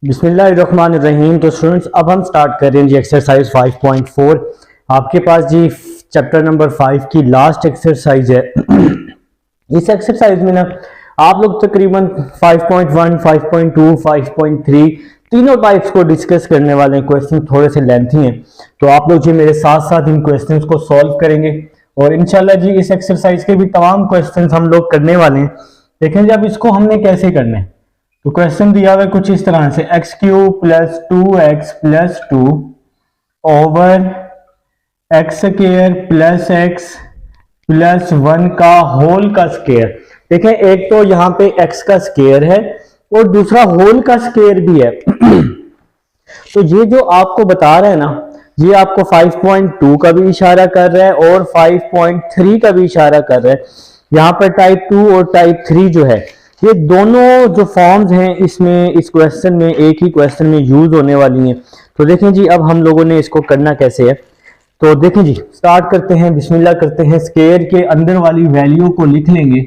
बिस्मिल्लाहिर्रहमानिर्रहीम। तो स्टूडेंट्स, अब हम स्टार्ट कर रहे हैं जी एक्सरसाइज 5.4। आपके पास जी चैप्टर नंबर 5 की लास्ट एक्सरसाइज है। इस एक्सरसाइज में ना आप लोग तकरीबन 5.1, 5.2, 5.3 तीनों टाइप्स को डिस्कस करने वाले हैं। क्वेश्चन थोड़े से लेंथी हैं, तो आप लोग जी मेरे साथ साथ इन क्वेश्चंस को सॉल्व करेंगे और इंशाल्लाह जी इस एक्सरसाइज के भी तमाम क्वेश्चंस हम लोग करने वाले हैं। देखें जी अब इसको हमने कैसे करना है। तो क्वेश्चन दिया हुआ है कुछ इस तरह से, x cube plus 2x plus 2 over x square plus x plus 1 का होल का स्क्वायर। देखें एक तो यहाँ पे x का स्क्वायर है और दूसरा होल का स्क्वायर भी है। तो ये जो आपको बता रहा है ना, ये आपको 5.2 का भी इशारा कर रहा है और 5.3 का भी इशारा कर रहा है। यहाँ पर टाइप 2 और टाइप 3 जो है, ये दोनों जो फॉर्म्स हैं इसमें इस क्वेश्चन में एक ही क्वेश्चन में यूज होने वाली हैं। तो देखें जी अब हम लोगों ने इसको करना कैसे है। तो देखें जी स्टार्ट करते हैं, बिस्मिल्लाह करते हैं। स्क्वायर के अंदर वाली वैल्यू को लिख लेंगे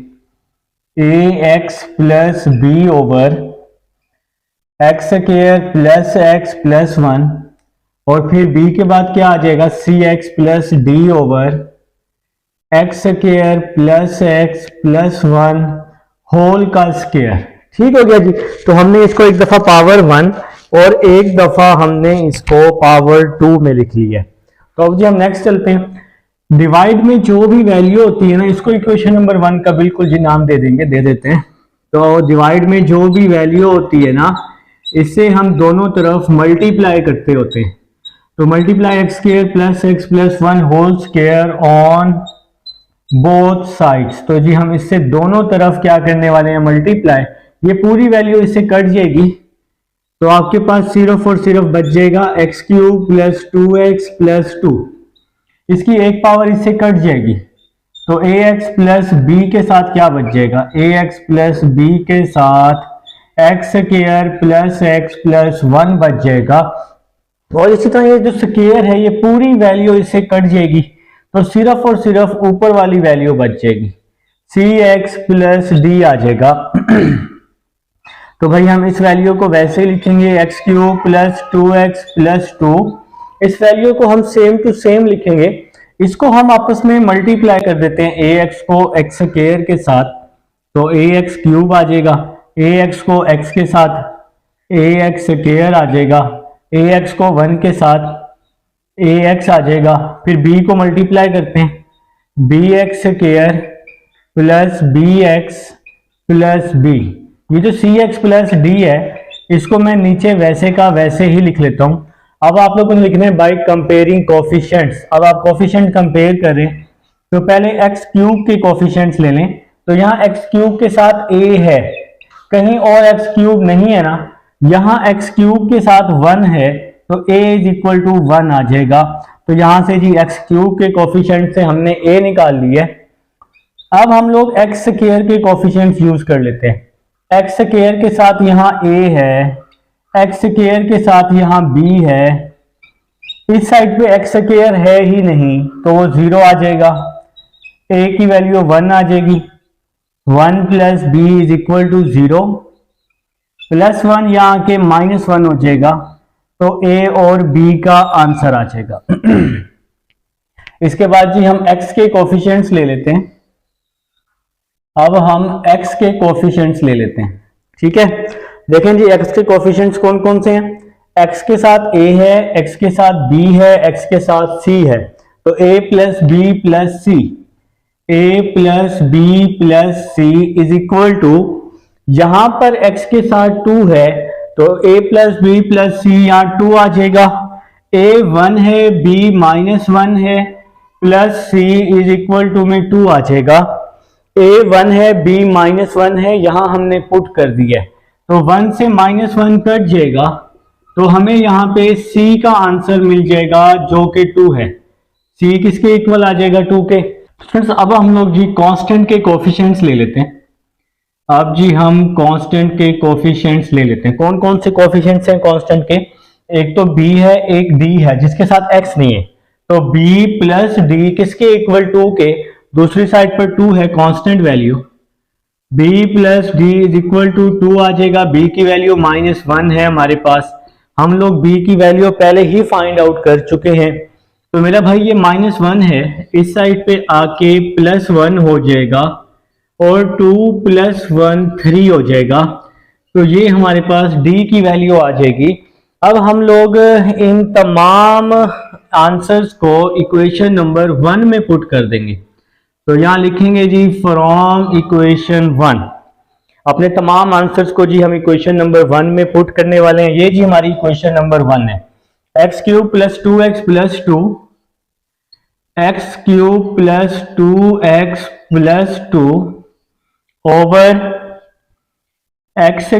ax plus b over x square plus x plus 1 और फिर b के बाद क्या आ जाएगा, cx plus d over x square plus x plus 1 whole का स्क्वायर। ठीक हो गया जी। तो हमने इसको एक दफा पावर 1 और एक दफा हमने इसको पावर 2 में लिख लिया है। तो अब जी हम नेक्स्ट चलते हैं। डिवाइड में जो भी वैल्यू होती है ना, इसको इक्वेशन नंबर 1 का बिल्कुल जी नाम दे देते हैं। तो डिवाइड में जो भी वैल्यू होती है ना, इससे हम दोनों तरफ मल्टीप्लाई करते होते हैं। तो multiply x square plus x plus 1 whole square on both sides. तो जी हम इससे दोनों तरफ क्या करने वाले हैं, मल्टीप्लाई। ये पूरी वैल्यू इससे कट जाएगी तो आपके पास सिर्फ और सिर्फ बच जाएगा x cube plus 2x plus 2। इसकी एक पावर इससे कट जाएगी तो ax प्लस बी के साथ क्या बच जाएगा, ax प्लस बी के साथ x square plus x plus 1 बच जाएगा। और इसी तरह ये जो स्क्वायर है ये पूरी वैल्यू इससे कट जाएगी तो सिर्फ और सिर्फ ऊपर वाली वैल्यू बच जाएगी, cx प्लस डी आ जाएगा। तो भाई हम इस वैल्यू को वैसे ही लिखेंगे, x cube plus 2x plus 2। इस वैल्यू को हम सेम टू सेम लिखेंगे, इसको हम आपस में मल्टीप्लाई कर देते हैं ax को एक्स स्क्वायर के साथ तो ax क्यूब आ जाएगा, ax को x के साथ ax स्क्वायर आ जाएगा, ax को 1 के साथ ax आ जाएगा। फिर b को मल्टीप्लाई करते हैं, bx square plus bx plus b। ये जो cx प्लस d है इसको मैं नीचे वैसे का वैसे ही लिख लेता हूं। अब आप लोगों ने लिखना है बाय कंपेयरिंग कोफिशिएंट्स। अब आप कोफिशिएंट कंपेयर करें तो पहले एक्स क्यूब के कोफिशिएंट्स ले लें। तो यहाँ एक्स क्यूब के साथ a है, कहीं और एक्स क्यूब नहीं है ना, यहाँ एक्स क्यूब के साथ 1 है तो a इज इक्वल टू 1 आ जाएगा। तो यहां से जी एक्स क्यूब के कोफिशिएंट से हमने a निकाल लिया। अब हम लोग एक्स स्क्वायर के कोफिशिएंट्स यूज कर लेते हैं। एक्स स्क्वायर के साथ यहाँ a है, एक्स स्क्वायर के साथ यहाँ b है, इस साइड पे एक्स स्क्वायर है ही नहीं तो वो 0 आ जाएगा, a की वैल्यू 1 आ जाएगी, 1 plus b is equal to 0 plus 1 यहाँ के -1 हो जाएगा तो a और b का आंसर आ जाएगा। इसके बाद जी हम x के कोफिशिएंट्स ले लेते हैं। अब हम x के कोफिशिएंट्स ले लेते हैं। ठीक है, देखें जी x के कोफिशिएंट्स कौन कौन से हैं। x के साथ a है, x के साथ b है, x के साथ c है। तो a plus B plus c, a plus B plus c is equal to, यहां पर x के साथ 2 है तो a plus B plus c यहाँ 2 आ जाएगा, a 1 है, b -1 है plus c is equal to में 2 आ जाएगा। a 1 है, b -1 है, यहां हमने पुट कर दिया है तो 1 से -1 कट जाएगा तो हमें यहाँ पे c का आंसर मिल जाएगा जो कि 2 है। c किसके इक्वल आ जाएगा, 2 के। फ्रेंड्स अब हम लोग जी कांस्टेंट के कोफिशिएंट्स ले लेते हैं। अब जी हम कांस्टेंट के कोफिशिएंट्स ले लेते हैं। कौन कौन से कोफिशिएंट्स हैं कांस्टेंट के, एक तो b है, एक d है जिसके साथ x नहीं है। तो b प्लस d किसके इक्वल 2 के, दूसरी साइड पर 2 है constant value, b plus d is equal to 2 आ जाएगा। बी की वैल्यू -1 है हमारे पास, हम लोग बी की वैल्यू पहले ही फाइंड आउट कर चुके हैं। तो मेरा भाई ये -1 है, इस साइड पे आके +1 हो जाएगा और 2 + 1 3 हो जाएगा। तो ये हमारे पास डी की वैल्यू आ जाएगी। अब हम लोग इन तमाम आंसर्स को इक्वेशन नंबर 1 में पुट कर देंगे। तो यहां लिखेंगे जी फ्रॉम इक्वेशन 1, अपने तमाम आंसर्स को जी हम इक्वेशन नंबर 1 में पुट करने वाले हैं। ये जी हमारी इक्वेशन नंबर 1 है, x³ + 2x + 2, x³ + 2x + 2 over x²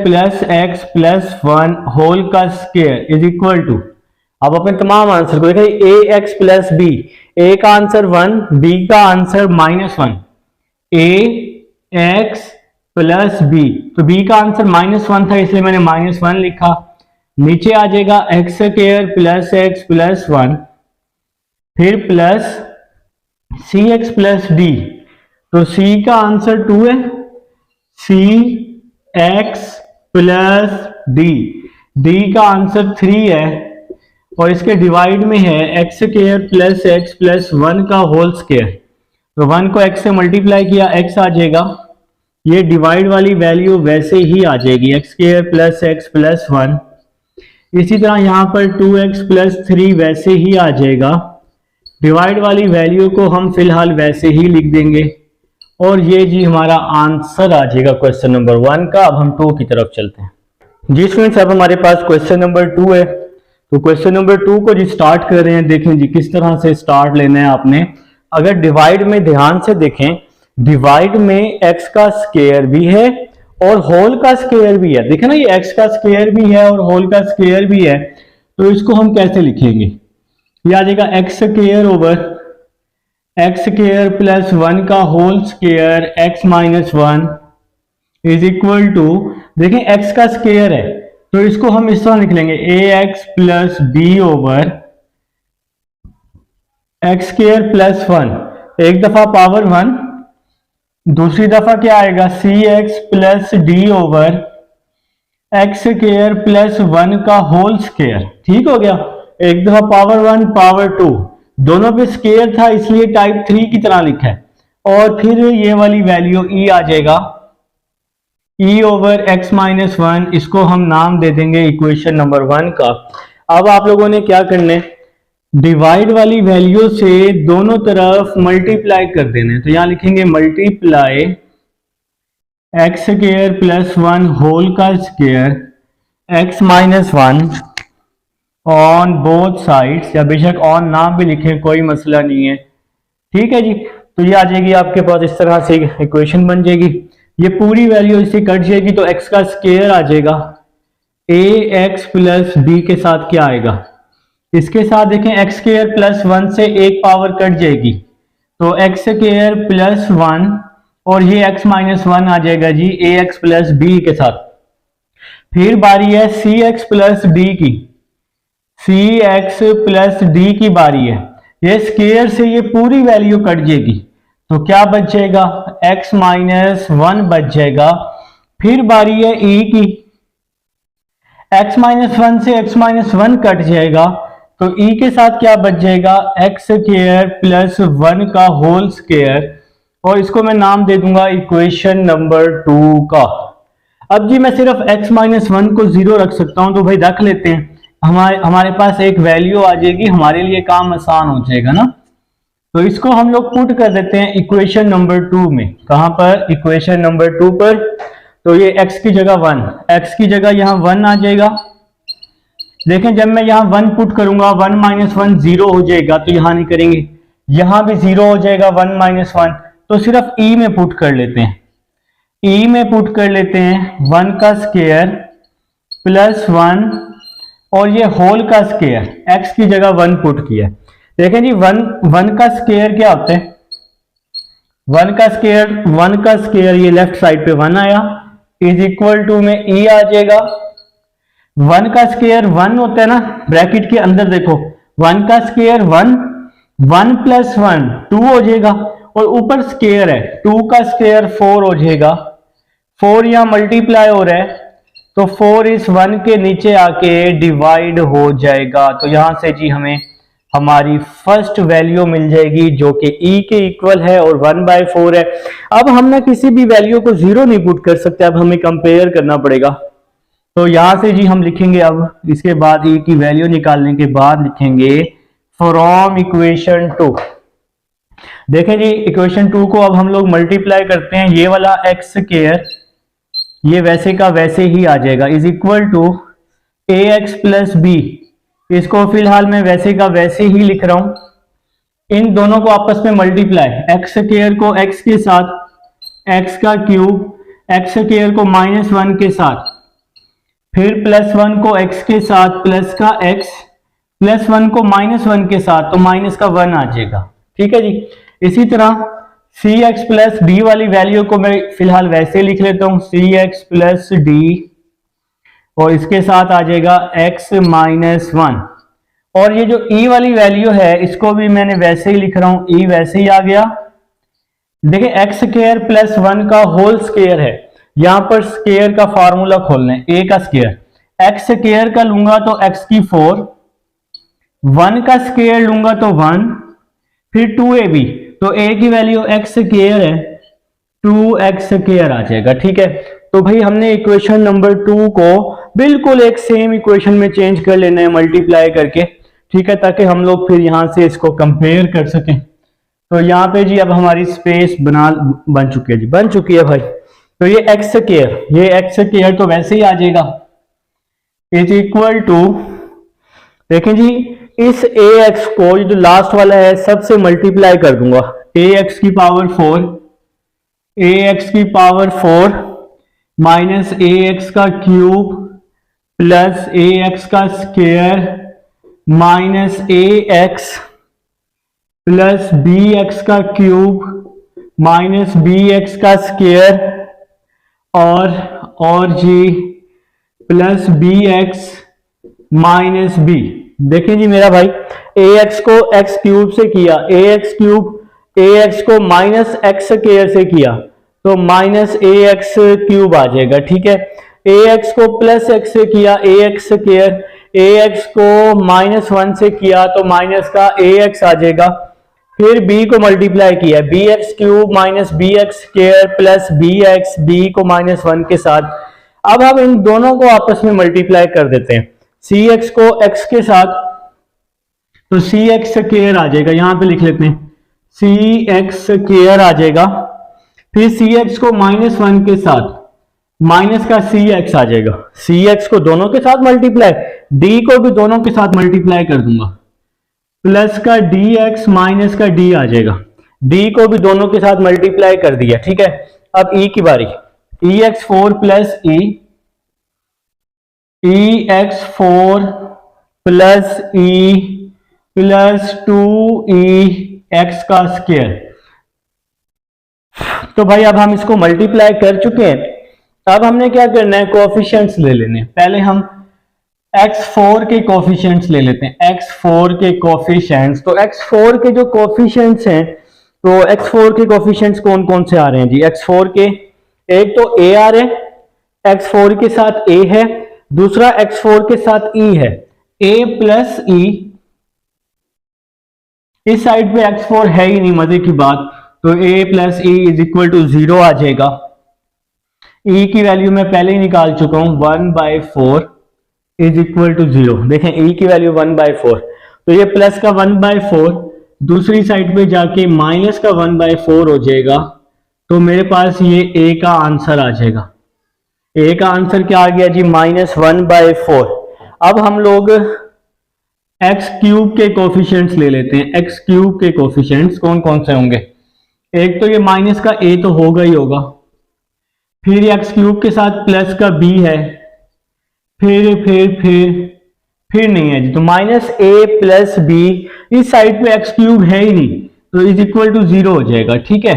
+ x + 1 whole का स्क्वायर इज इक्वल टू, अब अपने तमाम आंसर को देखें, ax + b, a का आंसर 1, b का आंसर -1, ax + b, तो b का आंसर -1 था इसलिए मैंने -1 लिखा। नीचे आ जाएगा x² + x + 1, फिर प्लस cx + d, तो c का आंसर 2 है, cx + d, d का आंसर 3 है और इसके डिवाइड में है x² + x + 1 का होल स्क्वायर। तो 1 को x से मल्टीप्लाई किया, x आ जाएगा, ये डिवाइड वाली वैल्यू वैसे ही आ जाएगी, x² + x + 1। इसी तरह यहाँ पर 2x + 3 वैसे ही आ जाएगा, डिवाइड वाली वैल्यू को हम फिलहाल वैसे ही लिख देंगे और ये जी हमारा आंसर आ जाएगा क्वेश्चन नंबर 1 का। अब हम 2 की तरफ चलते हैं जी स्टूडेंट्स। अब हमारे पास क्वेश्चन नंबर 2 है, तो क्वेश्चन नंबर 2 को जी स्टार्ट कर रहे हैं। देखें जी किस तरह से स्टार्ट लेना है आपने। अगर डिवाइड में ध्यान से देखें, डिवाइड में x का स्क्वायर भी है और होल का स्क्वायर भी है। देखें ना, ये x का स्क्वायर भी है और होल का स्क्वायर भी है, तो इसको हम कैसे लिखेंगे, ये आ जाएगा x² ओवर x² + 1 का whole square x - 1 is equal to, देखें x का स्क्वायर है तो इसको हम इस तरह लिख लेंगे, ax + b ओवर x² + 1, एक दफा पावर 1, दूसरी दफा क्या आएगा cx + d ओवर x² + 1 का होल स्क्वायर। ठीक हो गया, एक दफा पावर 1 पावर 2, दोनों पे स्क्वायर था इसलिए टाइप 3 की तरह लिखा है। और फिर ये वाली वैल्यू e आ जाएगा, e ओवर x - 1, इसको हम नाम दे देंगे इक्वेशन नंबर 1 का। अब आप लोगों ने क्या करना है, डिवाइड वाली वैल्यू से दोनों तरफ मल्टीप्लाई कर देना है। तो यहां लिखेंगे मल्टीप्लाई x² + 1 होल का square x - 1 on both sides, या बेशक ऑन नाम भी लिखें कोई मसला नहीं है। ठीक है जी, तो ये आ जाएगी आपके पास, इस तरह से इक्वेशन बन जाएगी। ये पूरी वैल्यू इससे कट जाएगी तो x का स्क्वायर आ जाएगा, ax + b के साथ क्या आएगा, इसके साथ देखें x² + 1 से एक पावर कट जाएगी तो x² + 1 और ये x - 1 आ जाएगा जी ax + b के साथ। फिर बारी है cx + d की, cx + d की बारी है, ये स्क्वायर से ये पूरी वैल्यू कट जाएगी तो क्या बच जाएगा, x - 1 बच जाएगा। फिर बारी है e की, x - 1 से x - 1 कट जाएगा तो e के साथ क्या बच जाएगा, x² + 1 का होल स्क्वायर, और इसको मैं नाम दे दूंगा इक्वेशन नंबर 2 का। अब जी मैं सिर्फ x - 1 को 0 रख सकता हूं, तो भाई रख लेते हैं, हमारे पास एक वैल्यू आ जाएगी, हमारे लिए काम आसान हो जाएगा ना। तो इसको हम लोग पुट कर देते हैं इक्वेशन नंबर 2 में। कहां पर, इक्वेशन नंबर 2 पर। तो ये x की जगह 1, x की जगह यहां 1 आ जाएगा। देखें जब मैं यहां 1 पुट करूंगा 1 - 1 0 हो जाएगा, तो यहां नहीं करेंगे, यहां भी 0 हो जाएगा 1 - 1, तो सिर्फ e में पुट कर लेते हैं, e में पुट कर लेते हैं 1 का स्क्वायर + 1 और ये होल का स्क्वायर, x की जगह 1 पुट किया। देखें जी 1 का स्क्वायर क्या होता है, 1 का स्क्वायर ये लेफ्ट साइड पे 1 आया इज इक्वल टू में e आ जाएगा। 1 का स्क्वायर 1 होता है ना, ब्रैकेट के अंदर देखो 1 का स्क्वायर 1, 1 + 1 2 हो जाएगा और ऊपर स्केयर है, 2 का स्केयर 4 हो जाएगा, 4 यहाँ मल्टीप्लाई हो रहा है तो 4 इस 1 के नीचे आके डिवाइड हो जाएगा। तो यहां से जी हमें हमारी फर्स्ट वैल्यू मिल जाएगी जो कि e के इक्वल है और 1/4 है। अब हम ना किसी भी वैल्यू को जीरो नहीं पुट कर सकते, अब हमें कंपेयर करना पड़ेगा। तो यहां से जी हम लिखेंगे, अब इसके बाद e की वैल्यू निकालने के बाद लिखेंगे फ्रॉम इक्वेशन 2। देखें जी इक्वेशन 2 को अब हम लोग मल्टीप्लाई करते हैं, ये वाला एक्स स्क्वायर ये वैसे का वैसे ही आ जाएगा is equal to a x plus b. इसको फिलहाल मैं वैसे का वैसे ही लिख रहा हूं। इन दोनों को आपस में मल्टीप्लाई, एक्स स्क्वायर को एक्स के साथ एक्स का क्यूब, एक्स स्क्वायर को -1 के साथ, फिर +1 को एक्स के साथ प्लस का एक्स, +1 को -1 के साथ तो माइनस का 1 आ जाएगा। ठीक है जी। इसी तरह सी एक्स प्लस डी वाली वैल्यू को मैं फिलहाल वैसे लिख लेता हूं, सी एक्स प्लस डी, और इसके साथ आ जाएगा x -1। और ये जो e वाली वैल्यू है इसको भी मैंने वैसे ही लिख रहा हूं, e वैसे ही आ गया। देखिए एक्स स्क्वायर प्लस 1 का होल स्क्वायर है, यहां पर स्क्वायर का फार्मूला खोलना है, a का स्क्वायर, एक्स स्क्वायर का लूंगा तो x की 4, 1 का स्क्वायर लूंगा तो 1, फिर 2ab, तो a की वैल्यू x स्क्वायर है, 2x स्क्वायर आ जाएगा। ठीक है। तो भाई हमने इक्वेशन नंबर 2 को बिल्कुल एक सेम इक्वेशन में चेंज कर लेना है मल्टीप्लाई करके। ठीक है, ताकि हम लोग फिर यहां से इसको कंपेयर कर सकें। तो यहाँ पे जी अब हमारी स्पेस बन चुकी है जी, बन चुकी है भाई। तो ये एक्स स्क्वायर, ये एक्स स्क्वायर तो वैसे ही आ जाएगा इज इक्वल टू, देखें जी इस ए एक्स को जो लास्ट वाला है सबसे मल्टीप्लाई कर दूंगा, ए एक्स की पावर 4, ए एक्स की पावर 4 माइनस ए एक्स का क्यूब प्लस ए एक्स का square minus a x plus b x का क्यूब माइनस बी एक्स का स्क्वायर और जी plus b x minus b. देखें जी मेरा भाई, ए एक्स को एक्स क्यूब से किया, a x cube, a x को माइनस एक्स स्क्वायर से किया तो माइनस ए एक्स क्यूब आ जाएगा। ठीक है। ए एक्स को प्लस एक्स से किया, a x square, A x को -1 से किया तो माइनस का ए एक्स आ जाएगा। फिर b को मल्टीप्लाई किया, b x cube minus b x square plus b x, b को -1 के साथ। अब हम इन दोनों को आपस में मल्टीप्लाई कर देते हैं, सी एक्स को x के साथ तो सी एक्स स्क्वायर आ जाएगा, यहां पे लिख लेते हैं सी एक्स स्क्वायर आ जाएगा। फिर सी एक्स को -1 के साथ माइनस का सी एक्स आ जाएगा, सी एक्स को दोनों के साथ मल्टीप्लाई, डी को भी दोनों के साथ मल्टीप्लाई कर दूंगा, प्लस का डी एक्स माइनस का डी आ जाएगा, डी को भी दोनों के साथ मल्टीप्लाई कर दिया। ठीक है। अब ई की बारी, e x 4 plus e x 4 plus e plus 2e x का स्क्वायर। तो भाई अब हम इसको मल्टीप्लाई कर चुके हैं, अब हमने क्या करना है, कोएफिशिएंट्स ले लेने हैं। पहले हम x4 के कोएफिशिएंट्स ले लेते हैं, x4 के कोएफिशिएंट्स। तो x4 के जो कोएफिशिएंट्स हैं, तो x4 के कोएफिशिएंट्स कौन कौन से आ रहे हैं जी, x4 के एक तो a आ रहे हैं, x4 के साथ a है, दूसरा x4 के साथ e है, a प्लस e, इस साइड पे x4 है ही नहीं, मजे की बात, तो a plus e is equal to 0 आ जाएगा। e की वैल्यू मैं पहले ही निकाल चुका हूं, 1/4 इज इक्वल टू 0। देखें e की वैल्यू 1/4, तो ये प्लस का 1/4 दूसरी साइड पे जाके माइनस का 1/4 हो जाएगा। तो मेरे पास ये a का आंसर आ जाएगा। a का आंसर क्या आ गया जी, -1/4। अब हम लोग एक्स क्यूब के कोएफिशिएंट्स ले लेते हैं, एक्स क्यूब के कोएफिशिएंट्स कौन कौन से होंगे, एक तो ये माइनस का a तो होगा ही होगा, फिर एक्स क्यूब के साथ प्लस का b है, फिर नहीं है जी, तो -a प्लस b, इस साइड पे एक्स क्यूब है ही नहीं तो इज इक्वल टू 0 हो जाएगा। ठीक है।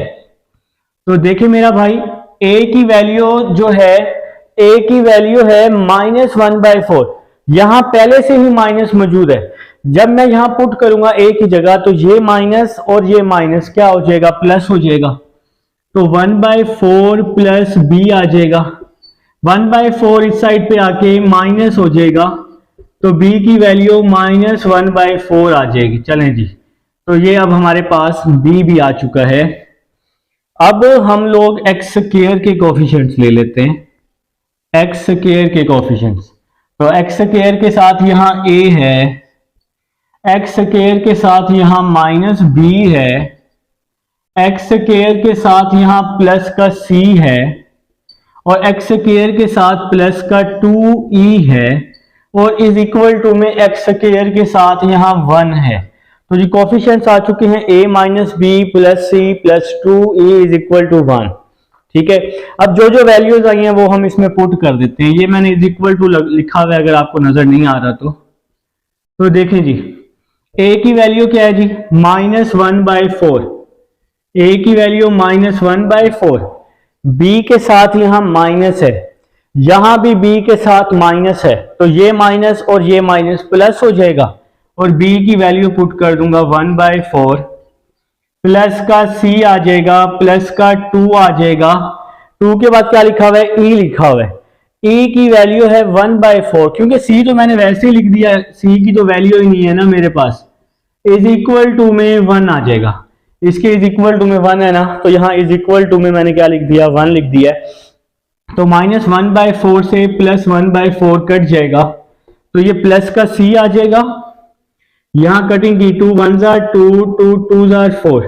तो देखिए मेरा भाई a की वैल्यू जो है, a की वैल्यू है -1/4, यहां पहले से ही माइनस मौजूद है, जब मैं यहां पुट करूंगा ए की जगह तो ये माइनस और ये माइनस क्या हो जाएगा, प्लस हो जाएगा। तो 1/4 प्लस बी आ जाएगा। 1/4 इस साइड पे आके माइनस हो जाएगा, तो b की वैल्यू -1/4 आ जाएगी। चलें जी, तो ये अब हमारे पास b भी आ चुका है। अब हम लोग एक्स स्क्वायर के कोफिशिएंट्स ले लेते हैं, एक्स स्क्वायर के कोफिशिएंट्स। तो एक्स स्क्वायर के साथ यहाँ a है, एक्स स्क्वायर के साथ यहाँ -b है, एक्स स्क्वायर के साथ यहाँ प्लस का c है, और एक्स स्क्वायर के साथ प्लस का 2e है, और इज इक्वल टू में एक्स स्क्वायर के साथ यहाँ 1 है। तो जी कोफिशिएंट्स आ चुके हैं a minus b plus c plus 2e is equal to 1। ठीक है, अब जो जो वैल्यूज आई हैं वो हम इसमें पुट कर देते हैं। ये मैंने इज इक्वल टू लिखा हुआ है, अगर आपको नजर नहीं आ रहा तो देखें जी, a की वैल्यू क्या है जी, -1/4। a की वैल्यू -1/4, b के साथ यहां माइनस है, यहां भी b के साथ माइनस है, तो ये माइनस और ये माइनस प्लस हो जाएगा, और b की वैल्यू पुट कर दूंगा 1/4, प्लस का c आ जाएगा, प्लस का 2 आ जाएगा। 2 के बाद क्या लिखा हुआ है, e लिखा हुआ है। e की वैल्यू है 1/4, क्योंकि c तो मैंने वैसे ही लिख दिया है, c की तो वैल्यू ही नहीं है ना मेरे पास, इज इक्वल टू में 1 आ जाएगा। इसके इज इक्वल टू में 1 है ना, तो यहाँ इज इक्वल टू में मैंने क्या लिख दिया, 1 लिख दिया है। तो -1/4 से +1/4 कट जाएगा, तो ये प्लस का c आ जाएगा। यहां कटिंग की, 2 1s are 2, 2 2s are 4,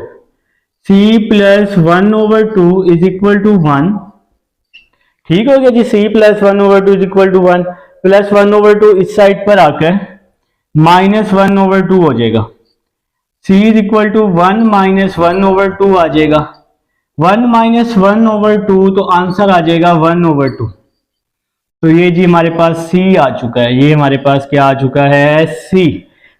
c plus 1/2 is equal to 1। ठीक हो गया जी, c plus 1/2 is equal to 1, plus 1/2 इस साइड पर आकर -1/2 हो जाएगा। c इज इक्वल टू 1 -1/2 आ जाएगा। 1 -1/2 तो आंसर आ जाएगा 1/2। तो ये जी हमारे पास c आ चुका है, ये हमारे पास क्या आ चुका है, c।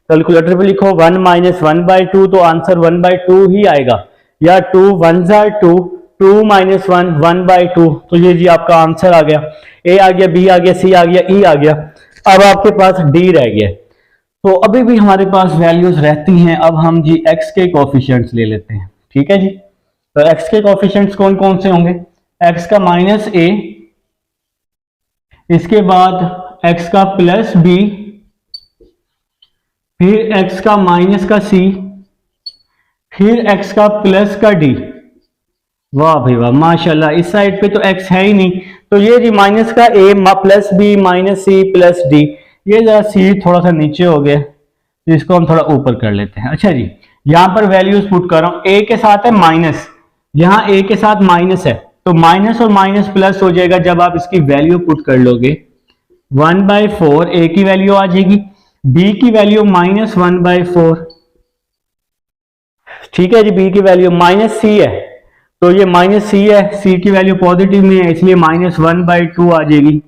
कैलकुलेटर पे लिखो 1 -1/2, तो आंसर 1/2 ही आएगा, या 2 1s are 2, 2 - 1 1/2। तो ये जी आपका आंसर आ गया, a आ गया, b आ गया, c आ गया, e आ गया। अब आपके पास d रह गया। तो अभी भी हमारे पास वैल्यूज रहती हैं। अब हम जी x के कोफिशिएंट्स ले लेते हैं। ठीक है जी, तो x के कोफिशिएंट्स कौन कौन से होंगे, x का -a, इसके बाद x का +b, फिर x का -c, फिर x का प्लस का d। वाह भाई वाह, माशाल्लाह, इस साइड पे तो x है ही नहीं, तो ये जी माइनस का a plus b -c plus d। ये जरा c थोड़ा सा नीचे हो गया, तो इसको हम थोड़ा ऊपर कर लेते हैं। अच्छा जी, यहां पर वैल्यूज पुट कर रहा हूं, a के साथ है माइनस, यहां a के साथ माइनस है, तो माइनस और माइनस प्लस हो जाएगा जब आप इसकी वैल्यू पुट कर लोगे। 1/4 a की वैल्यू आ जाएगी, b की वैल्यू -1/4। ठीक है जी, b की वैल्यू -c है, तो ये -c है, c की वैल्यू पॉजिटिव में है, इसलिए -1/2 आ जाएगी,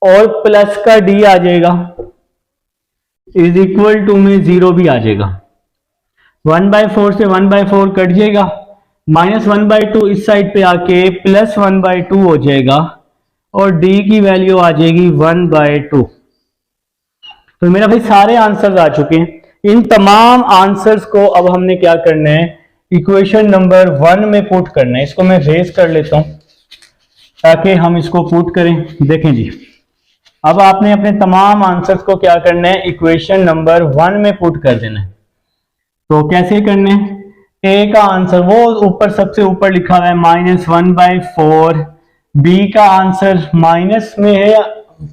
और प्लस का d आ जाएगा, इज इक्वल टू में 0 भी आ जाएगा। 1/4 से 1/4 कट जाएगा, -1/2 इस साइड पे आके +1/2 हो जाएगा, और d की वैल्यू आ जाएगी 1/2। तो मेरा भाई सारे आंसर्स आ चुके हैं। इन तमाम आंसर्स को अब हमने क्या करना है, इक्वेशन नंबर 1 में पुट करना है। इसको मैं रेज कर लेता हूं ताकि हम इसको पुट करें। देखें जी, अब आपने अपने तमाम आंसर्स को क्या करना है, इक्वेशन नंबर 1 में पुट कर देना है। तो कैसे करने हैं, a का आंसर वो ऊपर सबसे ऊपर लिखा हुआ है -1/4, b का आंसर माइनस में है या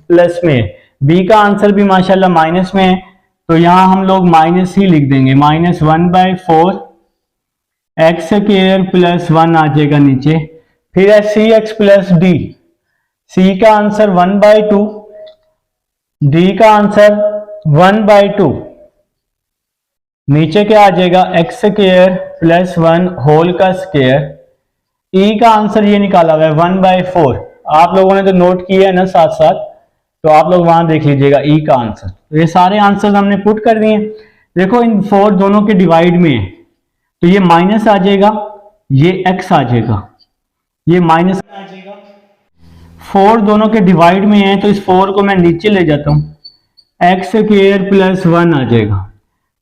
प्लस में है, b का आंसर भी माशाल्लाह माइनस में है, तो यहां हम लोग माइनस ही लिख देंगे, -1/4 x² प्लस 1 आ जाएगा नीचे, फिर है cx प्लस d, c का आंसर 1/2, d का आंसर 1/2, नीचे क्या आ जाएगा, x² प्लस 1 होल का स्क्वायर, e का आंसर ये निकाला हुआ है 1/4। आप लोगों ने तो नोट किया है ना साथ साथ, तो आप लोग वहां देख लीजिएगा e का आंसर। तो ये सारे आंसर हमने पुट कर दिए। देखो इन 4 दोनों के डिवाइड में है, तो ये माइनस आ जाएगा, ये x आ जाएगा, ये माइनस आ जाएगा। 4 दोनों के डिवाइड में है, तो इस 4 को मैं नीचे ले जाता हूं, x² प्लस 1 आ जाएगा,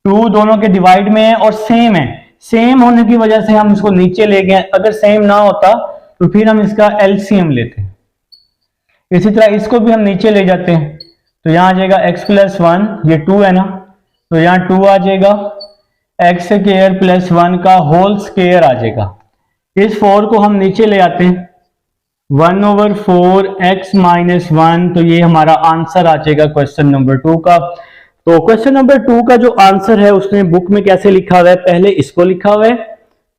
2 दोनों के डिवाइड में है और सेम है, सेम होने की वजह से हम इसको नीचे ले गए। अगर सेम ना होता तो फिर हम इसका एलसीएम लेते। इसी तरह इसको भी हम नीचे ले जाते हैं, तो यहां आ जाएगा x प्लस 1, ये 2 है ना, तो यहाँ 2 आ जाएगा, एक्स स्क्वायर प्लस 1 का होल स्क्वायर आ जाएगा। इस 4 को हम नीचे ले आते हैं, 1/4 x माइनस 1, तो ये हमारा आंसर आ जाएगा क्वेश्चन नंबर 2 का। तो क्वेश्चन नंबर 2 का जो आंसर है उसने बुक में कैसे लिखा हुआ है, पहले इसको लिखा हुआ है,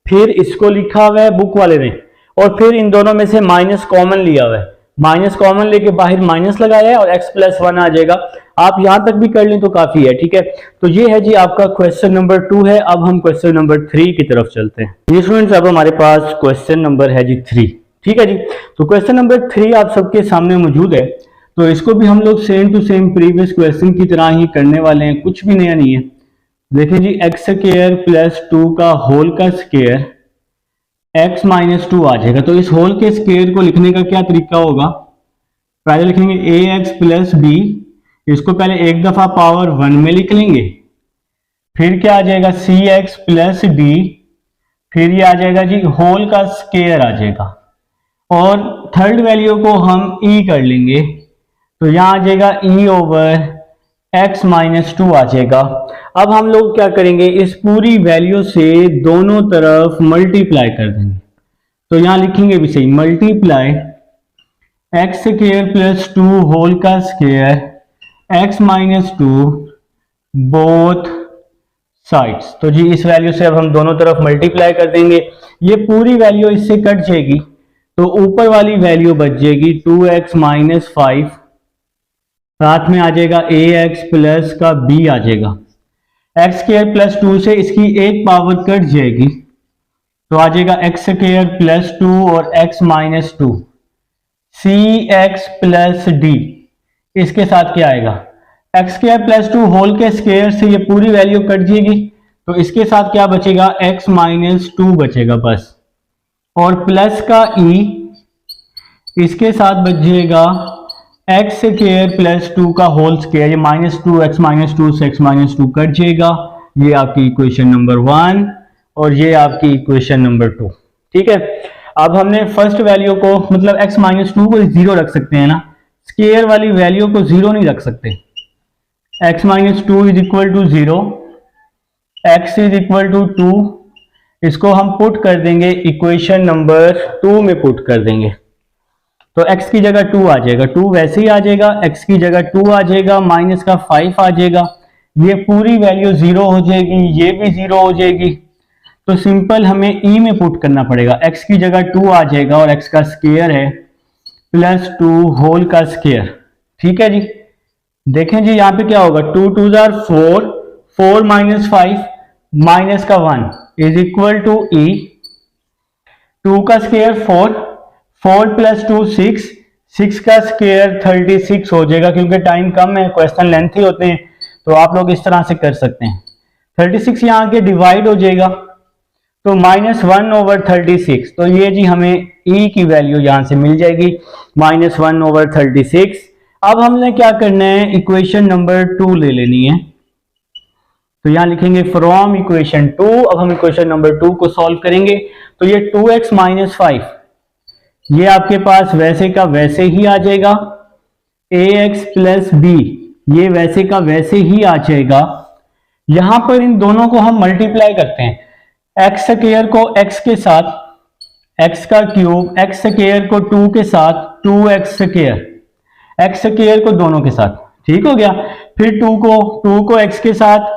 फिर इसको लिखा हुआ है बुक वाले ने, और फिर इन दोनों में से माइनस कॉमन लिया हुआ है, माइनस कॉमन लेके बाहर माइनस लगाया है और x प्लस 1 आ जाएगा। आप यहां तक भी कर लें तो काफी है, ठीक है। तो ये है जी आपका क्वेश्चन नंबर 2 है। अब हम क्वेश्चन नंबर 3 की तरफ चलते हैं। ये स्टूडेंट्स अब हमारे पास क्वेश्चन नंबर है जी 3, ठीक है जी। तो क्वेश्चन नंबर 3 आप सबके सामने मौजूद है, तो इसको भी हम लोग same to same previous question की तरह ही करने वाले हैं, कुछ भी नया नहीं है। देखिए जी, एक्स स्क्वायर प्लस 2 का होल का स्क्वायर x माइनस 2 आ जाएगा। तो इस होल के स्क्वायर को लिखने का क्या तरीका होगा, पहले लिखेंगे ax प्लस b, इसको पहले एक दफा पावर 1 में लिख लेंगे, फिर क्या आ जाएगा cx प्लस d, फिर ये आ जाएगा जी होल का स्क्वायर आ जाएगा, और थर्ड वैल्यू को हम e कर लेंगे, तो यहां आ जाएगा e ओवर x माइनस 2 आ जाएगा। अब हम लोग क्या करेंगे, इस पूरी वैल्यू से दोनों तरफ मल्टीप्लाई कर देंगे, तो यहां लिखेंगे भी सही, multiply x square plus 2 whole का square x minus 2 both sides. तो जी इस वैल्यू से अब हम दोनों तरफ मल्टीप्लाई कर देंगे, ये पूरी वैल्यू इससे कट जाएगी, तो ऊपर वाली वैल्यू बच जाएगी 2x माइनस 5, साथ में आ जाएगा ax प्लस का b आ जाएगा, एक्स स्क्वायर प्लस 2 से इसकी एक पावर कट जाएगी, तो आ जाएगा एक्स स्क्वायर प्लस 2 और x minus 2, cx plus d, इसके साथ क्या आएगा, एक्स स्क्वायर प्लस 2 होल के स्क्वायर से ये पूरी वैल्यू कट जाएगी, तो इसके साथ क्या बचेगा, x माइनस 2 बचेगा बस, और प्लस का e, इसके साथ बच जाएगा एक्स स्क्वायर प्लस 2 का होल स्क्वायर, ये माइनस 2 एक्स माइनस 2 से एक्स माइनस 2 कट जाएगा, ये आपकी इक्वेशन नंबर 1 और ये आपकी इक्वेशन नंबर 2, ठीक है। अब हमने फर्स्ट वैल्यू को मतलब x माइनस 2 को जीरो रख सकते हैं ना, स्क्वायर वाली वैल्यू को जीरो नहीं रख सकते। x minus 2 is equal to 0, x is equal to 2, इसको हम पुट कर देंगे इक्वेशन नंबर 2 में पुट कर देंगे, तो x की जगह 2 आ जाएगा, 2 वैसे ही आ जाएगा, x की जगह 2 आ जाएगा, माइनस का 5 आ जाएगा, ये पूरी वैल्यू 0 हो जाएगी, ये भी 0 हो जाएगी, तो सिंपल हमें e में पुट करना पड़ेगा, x की जगह 2 आ जाएगा और x का स्क्वायर है प्लस 2 होल का स्क्वायर, ठीक है जी। देखें जी यहाँ पे क्या होगा, 2 2 आर 4, 4 माइनस 5 माइनस का 1 इज इक्वल टू e, 2 का स्क्वायर 4, 4 प्लस 2 6, 6 का स्क्वायर 36 हो जाएगा, क्योंकि टाइम कम है, क्वेश्चन लेंथी होते हैं, तो आप लोग इस तरह से कर सकते हैं। 36 यहाँ के डिवाइड हो जाएगा, तो माइनस 1 ओवर 36, तो ये जी हमें e की वैल्यू यहां से मिल जाएगी माइनस 1 ओवर 36। अब हमने क्या करना है, इक्वेशन नंबर 2 ले लेनी है, तो यहां लिखेंगे फ्रॉम इक्वेशन 2। अब हम इक्वेशन नंबर 2 को सॉल्व करेंगे, तो ये 2x माइनस 5 ये आपके पास वैसे का वैसे ही आ जाएगा, ax प्लस b ये वैसे का वैसे ही आ जाएगा। यहां पर इन दोनों को हम मल्टीप्लाई करते हैं, एक्स स्क्वायर को x के साथ, x का क्यूब, एक्स स्क्वायर को 2 के साथ 2x स्क्वायर, एक्स स्क्वायर को दोनों के साथ, ठीक हो गया। फिर 2 को x के साथ,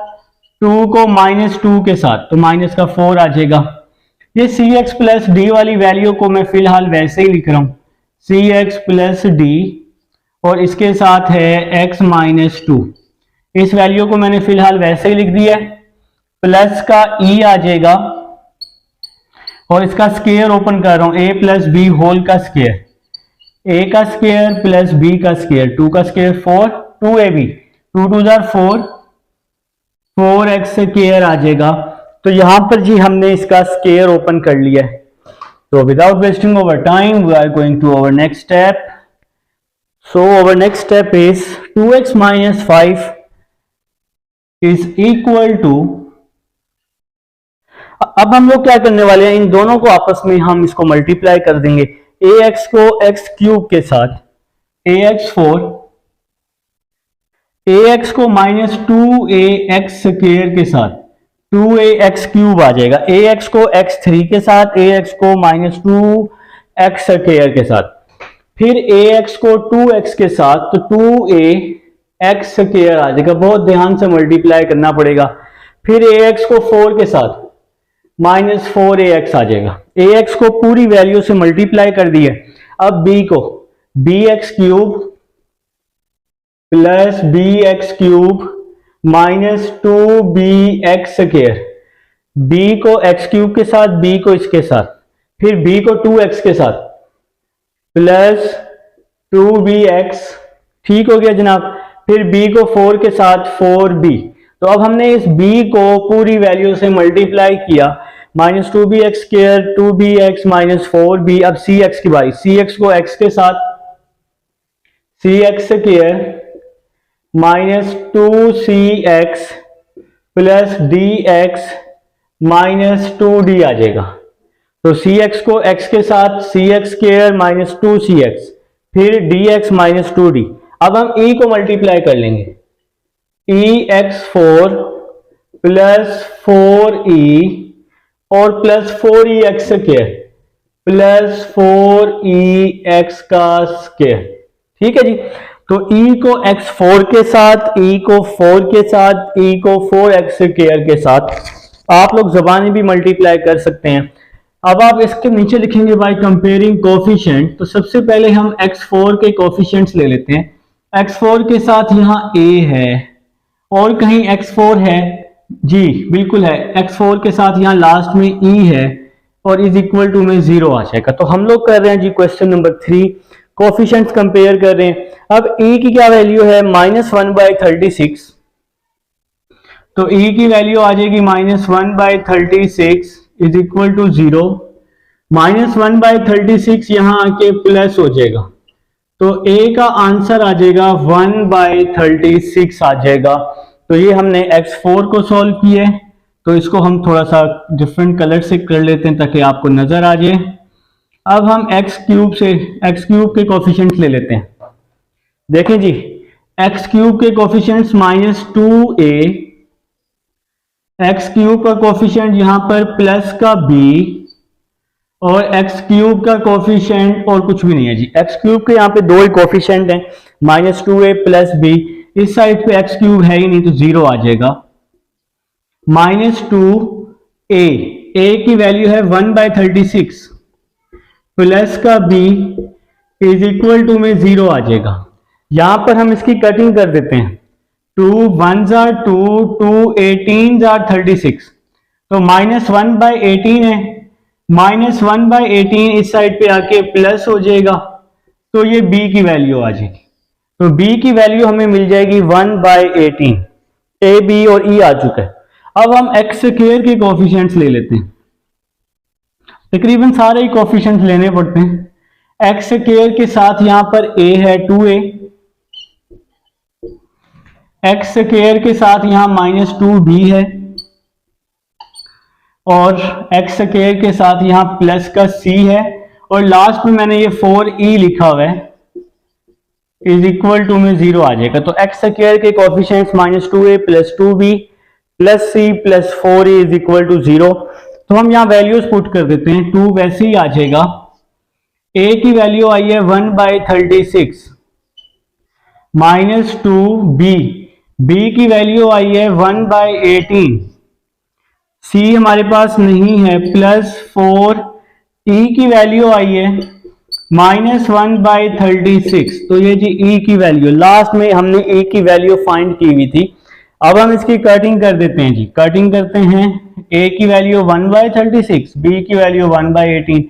2 को माइनस 2 के साथ, तो माइनस का 4 आ जाएगा। ये cx प्लस डी वाली वैल्यू को मैं फिलहाल वैसे ही लिख रहा हूं, cx प्लस डी, और इसके साथ है x माइनस 2, इस वैल्यू को मैंने फिलहाल वैसे ही लिख दिया है, प्लस का e आ जाएगा, और इसका स्क्वायर ओपन कर रहा हूं, a प्लस बी होल का स्क्वायर, a का स्क्वायर प्लस b का स्क्वायर, 2 का square 4, 2ab, 2 2 are 4, 4x square आ जाएगा। तो यहां पर जी हमने इसका स्क्वायर ओपन कर लिया है, तो without wasting over time we are going to our next step. So our next step is 2x minus 5 is equal to, अब हम लोग क्या करने वाले हैं, इन दोनों को आपस में हम इसको मल्टीप्लाई कर देंगे। ax को x क्यूब के साथ ax4, ax को -2ax स्क्वायर के साथ 2ax क्यूब आ जाएगा, ax को x3 के साथ, ax को -2x स्क्वायर के साथ, फिर ax को 2x के साथ तो 2ax स्क्वायर आ जाएगा, बहुत ध्यान से मल्टीप्लाई करना पड़ेगा। फिर ax को 4 के साथ -4ax आ जाएगा, ax को पूरी वैल्यू से मल्टीप्लाई कर दिए। अब b को bx cube plus bx cube -2bx square, b को x क्यूब के साथ, b को इसके साथ, फिर b को 2x के साथ प्लस 2bx, ठीक हो गया जनाब। फिर b को 4 के साथ 4b, तो अब हमने इस b को पूरी वैल्यू से मल्टीप्लाई किया, -2bx स्क्वायर 2bx -4b। अब cx की बारी, cx को x के साथ cx square -2cx plus dx -2d आ जाएगा। तो cx को x के साथ cx स्क्वायर -2cx, फिर dx -2d। अब हम e को मल्टीप्लाई कर लेंगे, ex4 प्लस 4e और plus 4ex square plus 4ex का स्क्वायर, ठीक है जी। तो e को x4 के साथ, e को 4 के साथ, e को 4x स्क्वायर के साथ आप लोग ज़बानी भी मल्टीप्लाई कर सकते हैं। अब आप इसके नीचे लिखेंगे बाय कंपेयरिंग कोफिशिएंट, तो सबसे पहले हम x4 के कोफिशिएंट्स ले लेते हैं। x4 के साथ यहाँ a है और कहीं x4 है, जी बिल्कुल है, x4 के साथ यहाँ लास्ट में e है और इज इक्वल टू में 0 आ जाएगा। तो हम लोग कर रहे हैं जी क्वेश्चन नंबर 3, कोफिशिएंट्स कंपेयर कर रहे हैं। अब e की क्या वैल्यू है, -1/36, तो e की वैल्यू आ जाएगी -1/36 इज इक्वल टू 0। -1/36 यहां आके प्लस हो जाएगा, तो a का आंसर आ जाएगा 1/36 आ जाएगा। तो ये हमने x4 को सॉल्व किया है, तो इसको हम थोड़ा सा डिफरेंट कलर से कर लेते हैं ताकि आपको नजर आ जाए। अब हम x क्यूब के कोफिशिएंट्स ले लेते हैं। देखें जी, x क्यूब के कोफिशिएंट्स -2a, x क्यूब का कोफिशिएंट यहां पर प्लस का b और x क्यूब का कोफिशिएंट और कुछ भी नहीं है जी। x क्यूब के यहाँ पे दो ही कोफिशिएंट हैं, -2a प्लस b, इस साइड पे x क्यूब है ही नहीं तो 0 आ जाएगा। -2a, a की वैल्यू है 1/36 प्लस का b इज इक्वल टू में 0 आ जाएगा। यहां पर हम इसकी कटिंग कर देते हैं, 2 1s are 2, 2 18s are 36, तो -1/18 है, -1/18 इस साइड पे आके प्लस हो जाएगा, तो ये b की वैल्यू आ जाएगी। तो b की वैल्यू हमें मिल जाएगी 1/18, a b और e आ चुका है। अब हम x स्क्वायर के कोफिशिएंट्स ले लेते हैं, तकरीबन सारे ही कोफिशिएंट्स लेने पड़ते हैं। x स्क्वायर के साथ यहां पर a है 2a, x स्क्वायर के साथ यहां -2b है और x स्क्वायर के साथ यहां प्लस का c है और लास्ट में मैंने ये 4e लिखा हुआ है, इज इक्वल टू में 0 आ जाएगा। तो x स्क्वायर के coefficients -2a plus 2b plus c plus 4e is equal to 0। तो हम यहाँ वैल्यूज पुट कर देते हैं, 2 वैसे ही आ जाएगा। a की वैल्यू आई है 1/36 -2b, b की वैल्यू आई है 1/18, c हमारे पास नहीं है प्लस 4, e की वैल्यू आई है -1/36, तो ये जी e की वैल्यू, लास्ट में हमने e की वैल्यू फाइंड की हुई थी। अब हम इसकी कटिंग कर देते हैं जी, कटिंग करते हैं, a की वैल्यू 1/36, b की वैल्यू 1/18,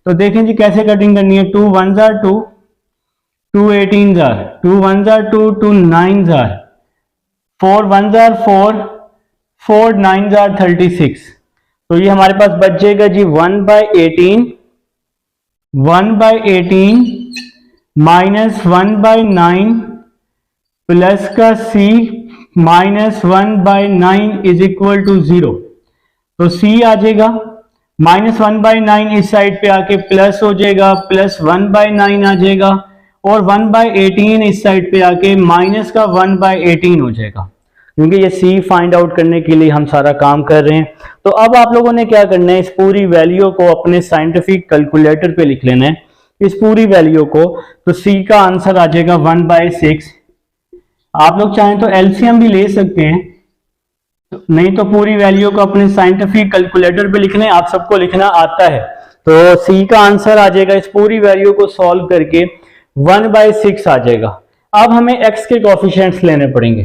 तो देखें जी कैसे कटिंग करनी है, 2 1s are 2, 2 18s are, 2 1s are 2, 2 9s are, 4 1s are 4, 4 9s are 36, तो ये हमारे पास बच जाएगा जी 1/18 -1/9 प्लस का c -1/9 इज इक्वल टू 0, तो सी आ जाएगा। -1/9 इस साइड पे आके प्लस हो जाएगा, +1/9 आ जाएगा, और 1/18 इस साइड पे आके माइनस का 1/18 हो जाएगा, क्योंकि ये सी फाइंड आउट करने के लिए हम सारा काम कर रहे हैं। तो अब आप लोगों ने क्या करना है, इस पूरी वैल्यू को अपने साइंटिफिक कैलकुलेटर पे लिख लेना है, इस पूरी वैल्यू को। तो सी का आंसर आ जाएगा 1/6। आप लोग चाहें तो एलसीएम भी ले सकते हैं, नहीं तो पूरी वैल्यू को अपने साइंटिफिक कैलकुलेटर पे लिखना है, आप सबको लिखना आता है। तो सी का आंसर आ जाएगा, इस पूरी वैल्यू को सॉल्व करके 1/6 आ जाएगा। अब हमें एक्स के कोफिशिएंट्स लेने पड़ेंगे।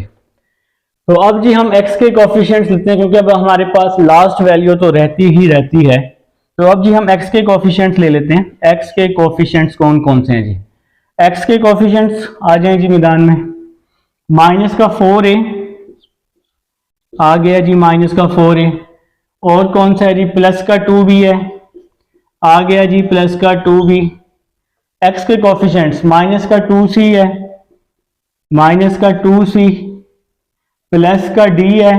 तो अब जी हम एक्स के कोफिशिएंट्स लेते हैं, क्योंकि अब हमारे पास लास्ट वैल्यू तो रहती ही रहती है। तो अब जी हम एक्स के कोफिशिएंट्स ले लेते हैं। एक्स के कोफिशिएंट्स कौन कौन से हैं जी? एक्स के कोफिशिएंट्स आ जाए जी मैदान में। माइनस का 4a आ गया जी, माइनस का 4a। और कौन सा है जी? प्लस का 2b है, आ गया जी प्लस का 2b। एक्स के कोफिशिएंट्स माइनस का 2c है, माइनस का 2c, प्लस का d है,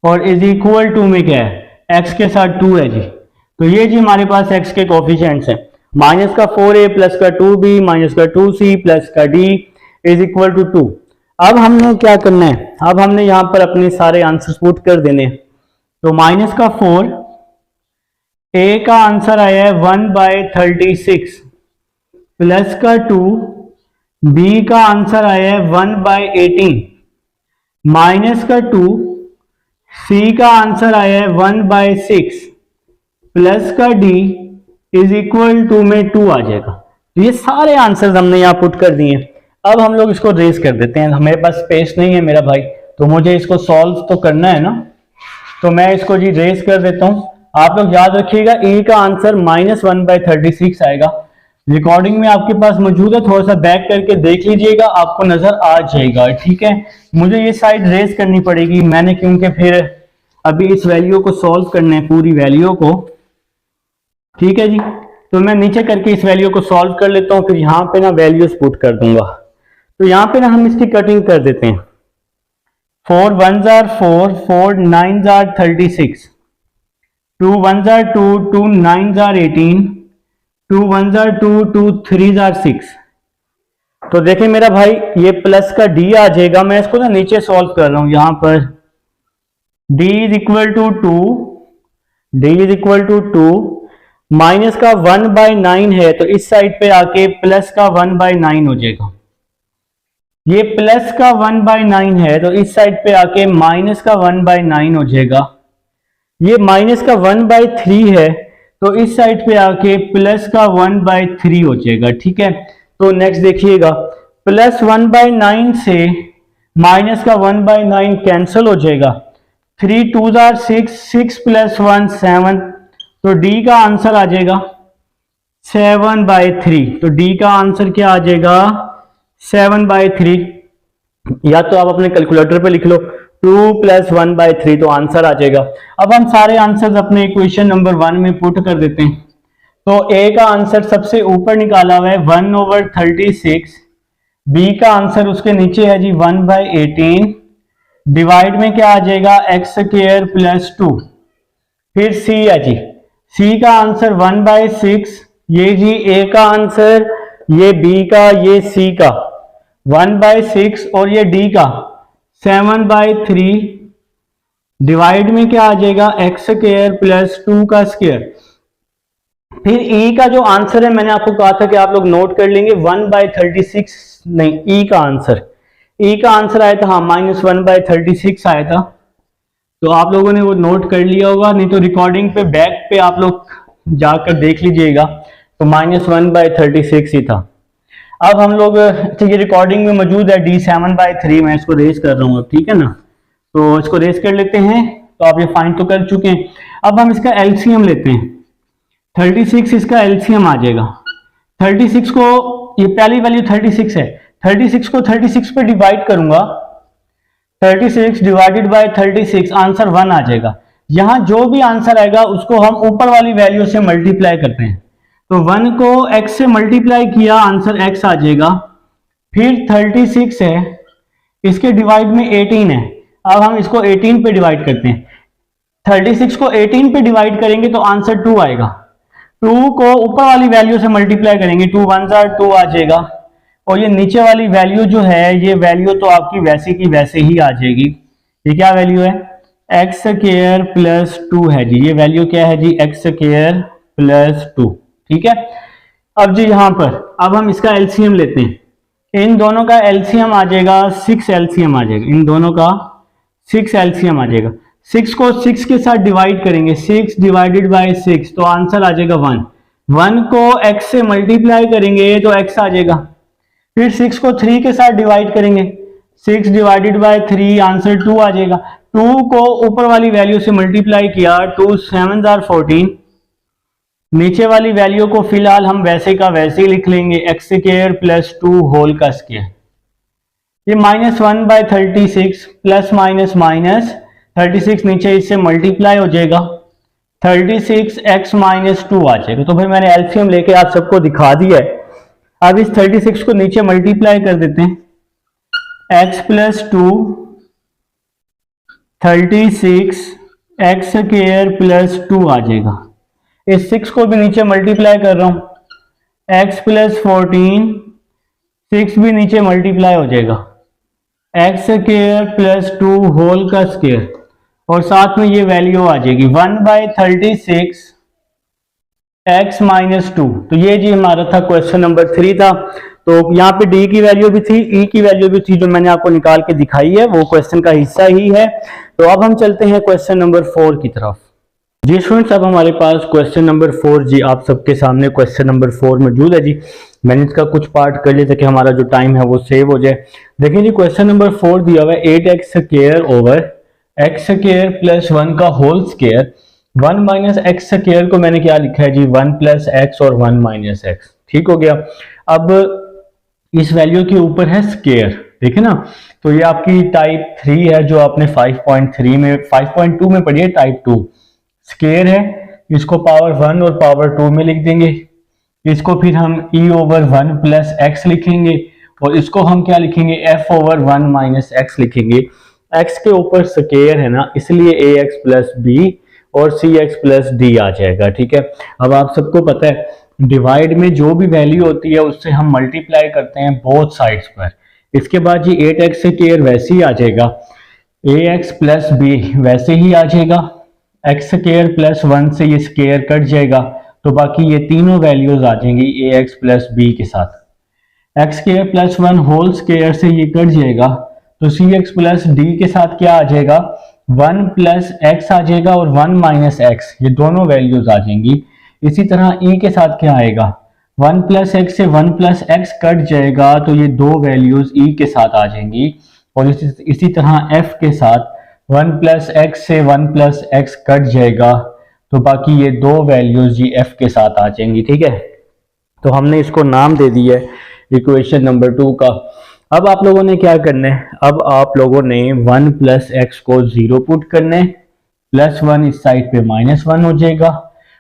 और इज इक्वल टू में क्या है? x के साथ 2 है जी। तो ये जी हमारे पास x के कोफिशिएंट्स हैं, माइनस का 4a प्लस का 2b माइनस का 2c प्लस का d इज इक्वल टू 2। अब हमने क्या करना है, अब हमने यहां पर अपने सारे आंसर्स पुट कर देने हैं। तो माइनस का 4, a का आंसर आया है 1/36, प्लस का 2, b का आंसर आया है 1/18, माइनस का 2, c का आंसर आया है 1/6, प्लस का d इज इक्वल टू में 2 आ जाएगा। तो ये सारे आंसर्स हमने यहाँ पुट कर दिए। अब हम लोग इसको रेस कर देते हैं, हमारे पास स्पेस नहीं है मेरा भाई, तो मुझे इसको सॉल्व तो करना है ना। तो मैं इसको जी रेस कर देता हूं। आप लोग याद रखिएगा e का आंसर -1/36 आएगा। रिकॉर्डिंग में आपके पास मौजूद है, थोड़ा सा बैक करके देख लीजिएगा, आपको नजर आ जाएगा। ठीक है, मुझे ये साइड रेस करनी पड़ेगी मैंने, क्योंकि फिर अभी इस वैल्यू को सॉल्व करना है, पूरी वैल्यू को। ठीक है जी, तो मैं नीचे करके इस वैल्यू को सॉल्व कर लेता हूं, फिर यहां पे ना वैल्यूज पुट कर दूंगा। तो यहां पे ना हम इसकी कटिंग कर देते हैं। 4 1s are 4, 4 9s are 36, 2 1s are 2, 2 9s are 18, 2 1s are 2, 2 3s are 6। तो देखें मेरा भाई, ये प्लस का d आ जाएगा। मैं इसको ना नीचे सॉल्व कर रहा हूं, यहां पर d is equal to 2, d is equal to 2, minus का 1/9 है, तो इस साइड पे आके प्लस का 1/9 हो जाएगा। ये प्लस का 1/9 है, तो इस साइड पे आके माइनस का 1/9 हो जाएगा। ये माइनस का 1/3 है, तो इस साइड पे आके प्लस का 1/3 हो जाएगा। ठीक है, तो नेक्स्ट देखिएगा, प्लस 1/9 से माइनस का 1/9 कैंसिल हो जाएगा। 3 2s are 6, 6 + 1 7, तो d का आंसर आ जाएगा 7/3। तो d का आंसर क्या आ जाएगा? 7/3। या तो आप अपने कैलकुलेटर पे लिख लो 2 + 1/3, तो आंसर आ जाएगा। अब हम सारे आंसर्स अपने इक्वेशन नंबर 1 में पुट कर देते हैं। तो a का आंसर सबसे ऊपर निकाला हुआ है 1/36, b का आंसर उसके नीचे है जी 1/18, डिवाइड में क्या आ जाएगा? x² + 2। फिर c है जी, c का आंसर 1/6, ये जी a का आंसर, ये b का, ये c का 1/6, और ये d का 7/3, डिवाइड में क्या आ जाएगा? x² + 2 का स्क्वायर। फिर e का जो आंसर है, मैंने आपको कहा था कि आप लोग नोट कर लेंगे, 1/36 नहीं, e का आंसर आया था, हाँ -1/36 आया था। तो आप लोगों ने वो नोट कर लिया होगा, नहीं तो रिकॉर्डिंग पे बैक पे आप लोग जाकर देख लीजिएगा, तो -1/36 ही था। अब हम लोग, ये रिकॉर्डिंग में मौजूद है d 7/3, मैं इसको रेस कर रहा हूँ अब, ठीक है ना। तो इसको रेस कर लेते हैं। तो आप ये फाइंड तो कर चुके हैं, अब हम इसका एलसीएम लेते हैं। 36 इसका एलसीएम आ जाएगा। 36 को, ये पहली वैल्यू 36 है, 36 को 36 पे डिवाइड करूंगा, 36 डिवाइडेड बाय 36, आंसर 1 आ जाएगा। यहां जो भी आंसर आएगा उसको हम ऊपर वाली वैल्यू से मल्टीप्लाई करते हैं। तो 1 को x से मल्टीप्लाई किया, आंसर x आ जाएगा। फिर 36 है, इसके डिवाइड में 18 है। अब हम इसको 18 पे डिवाइड करते हैं। 36 को 18 पे डिवाइड करेंगे तो आंसर 2 आएगा। 2 को ऊपर वाली वैल्यू से मल्टीप्लाई करेंगे, 2 1 2 आ जाएगा। और ये नीचे वाली वैल्यू जो है, ये वैल्यू तो आपकी वैसे की वैसे ही आ जाएगी। ये क्या वैल्यू है, एक्स स्क्वायर प्लस 2 है जी। ये वैल्यू क्या है जी, एक्स स्क्वायर प्लस 2। ठीक है। अब जी यहां पर अब हम इसका एलसीएम लेते हैं। इन दोनों का एलसीएम आ जाएगा 6 एलसीएम आ जाएगा, इन दोनों का 6 एलसीएम आ जाएगा। 6 को 6 के साथ डिवाइड करेंगे, 6 डिवाइडेड बाय 6 तो आंसर आ जाएगा 1। 1 को x से मल्टीप्लाई करेंगे तो x आ जाएगा। फिर 6 को 3 के साथ डिवाइड करेंगे, 6 डिवाइडेड बाय 3 आंसर 2 आ जाएगा। 2 को ऊपर वाली वैल्यू से मल्टीप्लाई किया, 2 7 14। नीचे वाली वैल्यू को फिलहाल हम वैसे का वैसे ही लिख लेंगे, एक्स स्क्वायर प्लस 2 होल का स्क्वायर। ये -1/36 प्लस माइनस माइनस 36 नीचे इससे मल्टीप्लाई हो जाएगा, 36x माइनस 2 आ जाएगा। तो भाई मैंने एलसीएम लेके आप सबको दिखा दिया है। अब इस 36 को नीचे मल्टीप्लाई कर देते हैं, x plus 2 36 x square plus 2 आ जाएगा। इस 6 को भी नीचे मल्टीप्लाई कर रहा हूं, x प्लस 14 6 भी नीचे मल्टीप्लाई हो जाएगा, एक्स स्क्वायर प्लस 2 होल का स्क्वायर। और साथ में ये वैल्यू आ जाएगी 1/36 x माइनस 2। तो ये जी हमारा था क्वेश्चन नंबर 3 था। तो यहाँ पे d की वैल्यू भी थी, e की वैल्यू भी थी, जो मैंने आपको निकाल के दिखाई है वो क्वेश्चन का हिस्सा ही है। तो अब हम चलते हैं क्वेश्चन नंबर 4 की तरफ। जी स्टूडेंट्स, अब हमारे पास क्वेश्चन नंबर 4 जी आप सबके सामने क्वेश्चन नंबर 4 मौजूद है जी। मैंने इसका कुछ पार्ट कर लिया ताकि हमारा जो टाइम है वो सेव हो जाए। देखिए जी, क्वेश्चन नंबर 4 दिया हुआ है 8x square over x square plus 1 का whole square. 1 minus x square को मैंने क्या लिखा है जी, 1 प्लस एक्स और 1 माइनस एक्स। ठीक हो गया। अब इस वैल्यू के ऊपर है स्क्वायर, देखे ना। तो ये आपकी टाइप 3 है जो आपने 5.3 में 5.2 में पढ़ी है, टाइप 2 स्क्वायर है। इसको पावर 1 और पावर 2 में लिख देंगे। इसको फिर हम e ओवर 1 प्लस एक्स लिखेंगे और इसको हम क्या लिखेंगे, f ओवर 1 माइनस एक्स लिखेंगे। x के ऊपर स्क्वायर है ना, इसलिए ax प्लस b और cx प्लस d आ जाएगा। ठीक है। अब आप सबको पता है डिवाइड में जो भी वैल्यू होती है उससे हम मल्टीप्लाई करते हैं बोथ साइड्स पर। इसके बाद जी 8x स्क्वायर वैसे ही आ जाएगा, ax प्लस b वैसे ही आ जाएगा, एक्स स्क्वायर प्लस 1 से ये स्क्वायर कट जाएगा तो बाकी ये तीनों वैल्यूज आ जाएंगी ax प्लस b के साथ। X square plus 1 whole square से ये कट जाएगा तो cx प्लस d के साथ क्या आ जाएगा, 1 प्लस एक्स आ जाएगा और 1 माइनस एक्स, ये दोनों वैल्यूज आ जाएंगी। इसी तरह e के साथ क्या आएगा, 1 प्लस एक्स से 1 प्लस एक्स कट जाएगा तो ये दो वैल्यूज e के साथ आ जाएंगी। और इसी तरह f के साथ 1 प्लस एक्स से 1 प्लस एक्स कट जाएगा तो बाकी ये दो वैल्यूज जी f के साथ आ जाएंगी। ठीक है। तो हमने इसको नाम दे दिया है इक्वेशन नंबर 2 का। अब आप लोगों ने क्या करना है, अब आप लोगों ने 1 प्लस एक्स को 0 पुट करना है, प्लस 1 इस साइड पे -1 हो जाएगा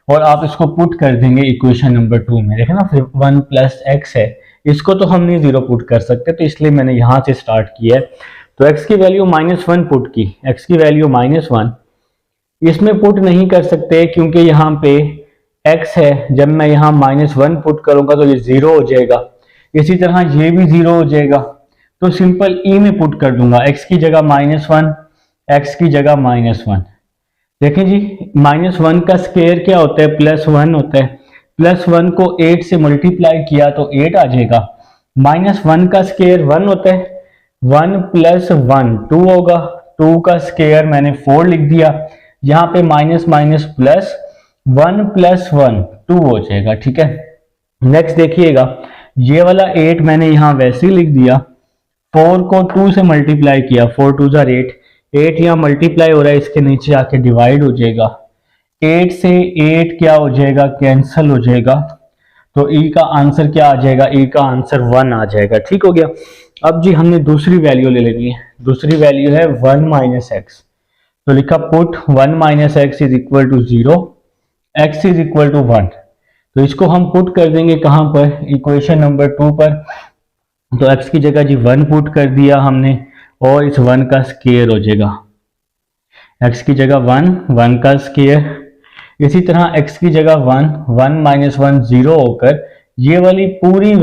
और आप इसको पुट कर देंगे इक्वेशन नंबर 2 में। देखें ना, फिर 1 प्लस एक्स है, इसको तो हम नहीं 0 पुट कर सकते तो इसलिए मैंने यहां से स्टार्ट किया है। तो x की वैल्यू -1 पुट की, x की वैल्यू -1 इसमें पुट नहीं कर सकते क्योंकि यहाँ पे x है। जब मैं यहाँ -1 पुट करूंगा तो ये 0 हो जाएगा, इसी तरह ये भी 0 हो जाएगा। तो सिंपल e में पुट कर दूंगा, x की जगह -1, x की जगह -1। देखें जी, -1 का स्क्वायर क्या होता है, +1 होता है। +1 को 8 से मल्टीप्लाई किया तो 8 आ जाएगा। -1 का स्क्वायर 1 होता है, 1 प्लस 1 2 होगा, 2 का स्क्वायर मैंने 4 लिख दिया। यहाँ पे माइनस माइनस प्लस 1 प्लस 1 2 हो जाएगा। ठीक है। नेक्स्ट देखिएगा, ये वाला 8 मैंने यहाँ वैसे ही लिख दिया, 4 को 2 से मल्टीप्लाई किया, 4 2 जार 8, 8 यहाँ मल्टीप्लाई हो रहा है, इसके नीचे आके डिवाइड हो जाएगा। 8 से 8 क्या हो जाएगा, कैंसल हो जाएगा। तो ई का आंसर क्या आ जाएगा, ई का आंसर 1 आ जाएगा। ठीक हो गया। अब जी हमने दूसरी वैल्यू ले लेनी है, दूसरी वैल्यू है 1 माइनस एक्स। तो लिखा put 1 minus x is equal to 0, x is equal to 1। तो इसको हम पुट कर देंगे कहां पर, इक्वेशन नंबर 2 पर। तो x की जगह जी 1 पुट कर दिया हमने और इस 1 का स्क्वायर हो जाएगा, x की जगह 1, 1 का स्क्वायर। इसी तरह x की जगह 1, 1 माइनस 1 0 होकर ये वाली पूरी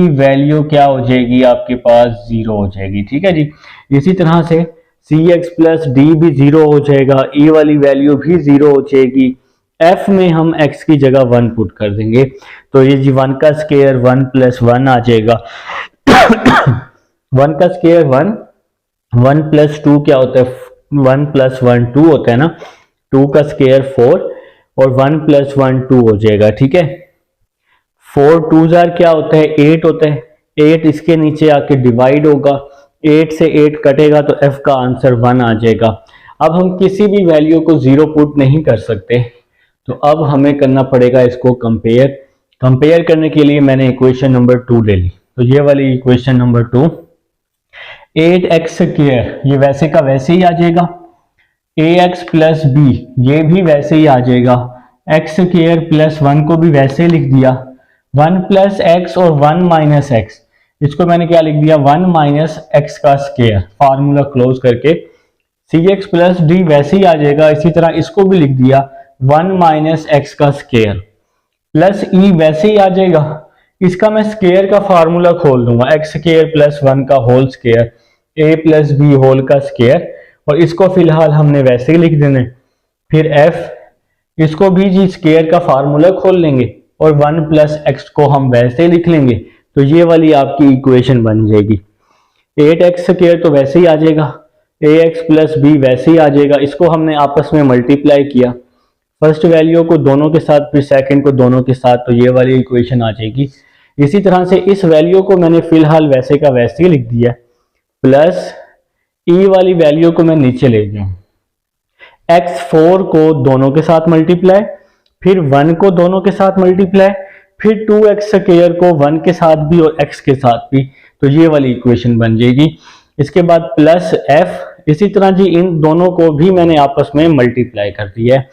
वैल्यू क्या हो जाएगी, आपके पास 0 हो जाएगी। ठीक है जी। इसी तरह से सी एक्स प्लस डी भी 0 हो जाएगा, ई वाली वैल्यू भी 0 हो जाएगी। एफ में हम x की जगह 1 पुट कर देंगे, तो ये जी 1 का स्क्वायर 1 प्लस 1 आ जाएगा। 1 का स्क्वायर 1, 1 प्लस 2 क्या होता है, 1 प्लस 1 2 होता है ना, 2 का स्क्वायर 4 और 1 प्लस 1 2 हो जाएगा। ठीक है। 4 2 जार क्या होता है, 8 होता है। 8 इसके नीचे आके डिवाइड होगा, 8 से 8 कटेगा तो f का आंसर 1 आ जाएगा। अब हम किसी भी वैल्यू को 0 पुट नहीं कर सकते, तो अब हमें करना पड़ेगा इसको कंपेयर करने के लिए मैंने इक्वेशन नंबर 2 ले ली। तो ये वाली इक्वेशन नंबर 2, 8x स्क्वायर ये वैसे का वैसे ही आ जाएगा, ax प्लस b ये भी वैसे ही आ जाएगा, x स्क्वायर प्लस 1 को भी वैसे ही लिख दिया, 1 प्लस एक्स और 1 माइनस एक्स, इसको मैंने क्या लिख दिया, 1 माइनस एक्स का स्क्वायर, फार्मूला क्लोज करके। सी एक्स प्लस डी वैसे ही आ जाएगा, इसी तरह इसको भी लिख दिया 1 माइनस एक्स का स्क्वायर, प्लस ई वैसे ही आ जाएगा। इसका मैं स्क्वायर का फार्मूला खोल दूंगा, एक्स स्क्वायर प्लस 1 का होल स्क्वायर, ए प्लस बी होल का स्क्वायर, और इसको फिलहाल हमने वैसे ही लिख देना। फिर एफ, इसको भी जी स्क्वायर का फार्मूला खोल लेंगे और 1 प्लस एक्स को हम वैसे ही लिख लेंगे, तो ये वाली आपकी इक्वेशन बन जाएगी। 8x स्क्वायर तो वैसे ही आ जाएगा, ax प्लस बी वैसे ही आ जाएगा, इसको हमने आपस में मल्टीप्लाई किया, फर्स्ट वैल्यू को दोनों के साथ फिर सेकंड को दोनों के साथ, तो ये वाली इक्वेशन आ जाएगी। इसी तरह से इस वैल्यू को मैंने फिलहाल वैसे का वैसे ही लिख दिया, प्लस ई वाली वैल्यू को मैं नीचे ले जाऊं, x4 को दोनों के साथ मल्टीप्लाई, फिर 1 को दोनों के साथ मल्टीप्लाई, फिर 2x स्क्वायर को 1 के साथ भी और x के साथ भी, तो ये वाली इक्वेशन बन जाएगी। इसके बाद प्लस f, इसी तरह जी इन दोनों को भी मैंने आपस में मल्टीप्लाई कर दिया है।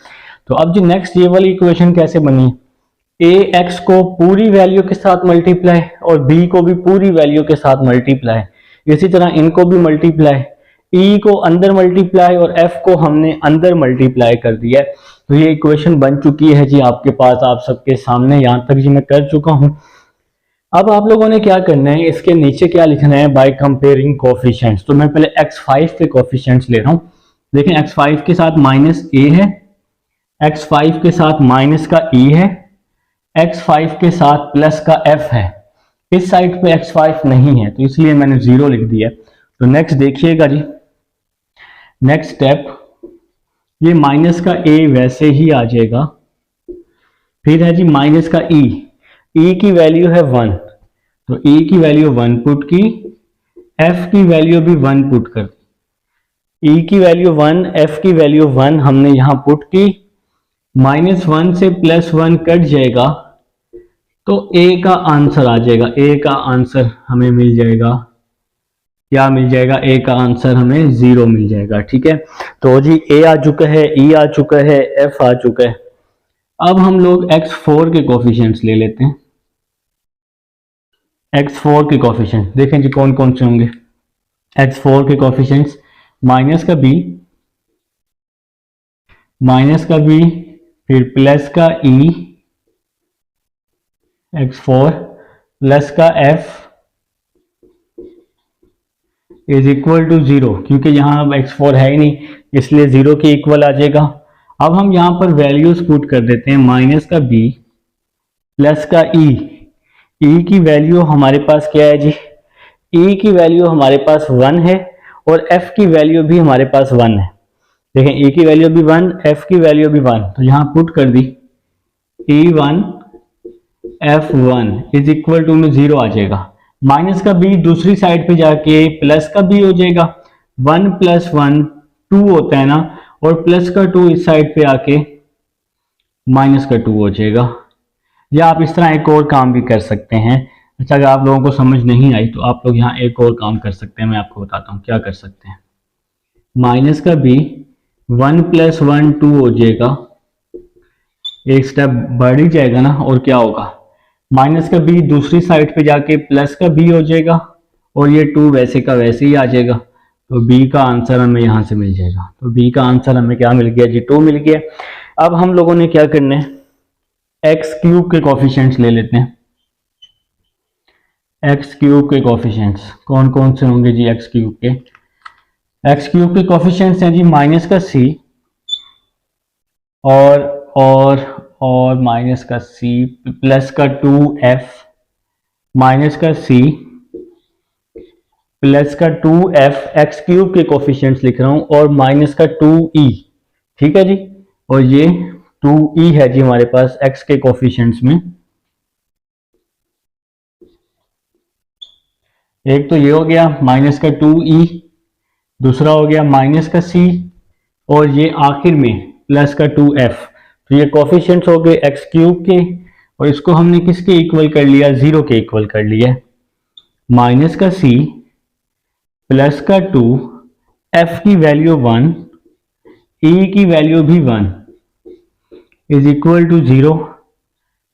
तो अब जी नेक्स्ट ये वाली इक्वेशन कैसे बनी, ax को पूरी वैल्यू के साथ मल्टीप्लाई और b को भी पूरी वैल्यू के साथ मल्टीप्लाई, इसी तरह इनको भी मल्टीप्लाई, e को अंदर मल्टीप्लाई और f को हमने अंदर मल्टीप्लाई कर दिया है। तो ये इक्वेशन बन चुकी है जी आपके पास, आप सबके सामने, यहां तक जी मैं कर चुका हूं। अब आप लोगों ने क्या करना है, इसके नीचे क्या लिखना है, बाय कंपेयरिंग कोफिशिएंट्स। तो मैं पहले x5 के कोफिशिएंट्स ले रहा हूं, देखें x5 के साथ माइनस a है, x5 के साथ माइनस का e है, x5 के साथ प्लस का f है। इस साइड पे x5 नहीं है तो इसलिए मैंने 0 लिख दिया। तो नेक्स्ट देखिएगा जी, नेक्स्ट स्टेप, ये माइनस का a वैसे ही आ जाएगा, फिर है जी माइनस का e की वैल्यू है 1, तो e की वैल्यू 1 पुट की, f की वैल्यू भी 1 पुट कर, e की वैल्यू 1, f की वैल्यू 1 हमने यहां पुट की, -1 से +1 कट जाएगा तो a का आंसर आ जाएगा, a का आंसर हमें मिल जाएगा, क्या मिल जाएगा, a का आंसर हमें 0 मिल जाएगा। ठीक है, तो जी a आ चुका है, e आ चुका है, f आ चुका है। अब हम लोग x4 के कोफिशिएंट्स ले लेते हैं, x4 के कोफिशिएंट देखें जी कौन कौन से होंगे। x4 के कोफिशिएंट्स माइनस का b, फिर प्लस का e, x4 प्लस का f इज इक्वल टू 0, क्योंकि यहाँ अब x4 है ही नहीं इसलिए 0 के इक्वल आ जाएगा। अब हम यहाँ पर वैल्यूज पुट कर देते हैं, माइनस का b प्लस का e की वैल्यू हमारे पास क्या है जी, e की वैल्यू हमारे पास 1 है और f की वैल्यू भी हमारे पास 1 है। देखें e की वैल्यू भी 1, f की वैल्यू भी 1, तो यहाँ पुट कर दी e1 f1 is equal to में 0 आ जाएगा। माइनस का b दूसरी साइड पे जाके प्लस का b हो जाएगा, 1 + 1 2 होता है ना, और प्लस का 2 इस साइड पे आके माइनस का 2 हो जाएगा। या आप इस तरह एक और काम भी कर सकते हैं। अच्छा, अगर आप लोगों को समझ नहीं आई तो आप लोग यहाँ एक और काम कर सकते हैं, मैं आपको बताता हूँ क्या कर सकते हैं। माइनस का b 1 + 1 2 हो जाएगा, एक स्टेप बढ़ ही जाएगा ना, और क्या होगा, माइनस का b दूसरी साइड पे जाके प्लस का b हो जाएगा और ये 2 वैसे का वैसे ही आ जाएगा, तो बी का आंसर हमें यहाँ से मिल जाएगा। तो बी का आंसर हमें क्या मिल गया जी, 2 मिल गया। अब हम लोगों ने क्या करना है, एक्स क्यूब के कोफिशिएंट्स ले लेते हैं। एक्स क्यूब के कोफिशिएंट्स कौन कौन से होंगे जी, एक्स क्यूब के, एक्स क्यूब के कोफिशिएंट्स हैं जी माइनस का सी और माइनस का सी प्लस का 2f, माइनस का सी प्लस का 2f, एक्स क्यूब के कोफिशिएंट्स लिख रहा हूं, और माइनस का 2e, ठीक है जी। और ये 2e है जी हमारे पास x के कोफिशिएंट्स में। एक तो ये हो गया माइनस का 2e, दूसरा हो गया माइनस का c, और ये आखिर में प्लस का 2f। तो ये कोफिशिएंट्स हो गए एक्स क्यूब के, और इसको हमने किसके इक्वल कर लिया, 0 के इक्वल कर लिया। माइनस का c प्लस का 2, f की वैल्यू 1, e की वैल्यू भी 1 इज इक्वल टू 0।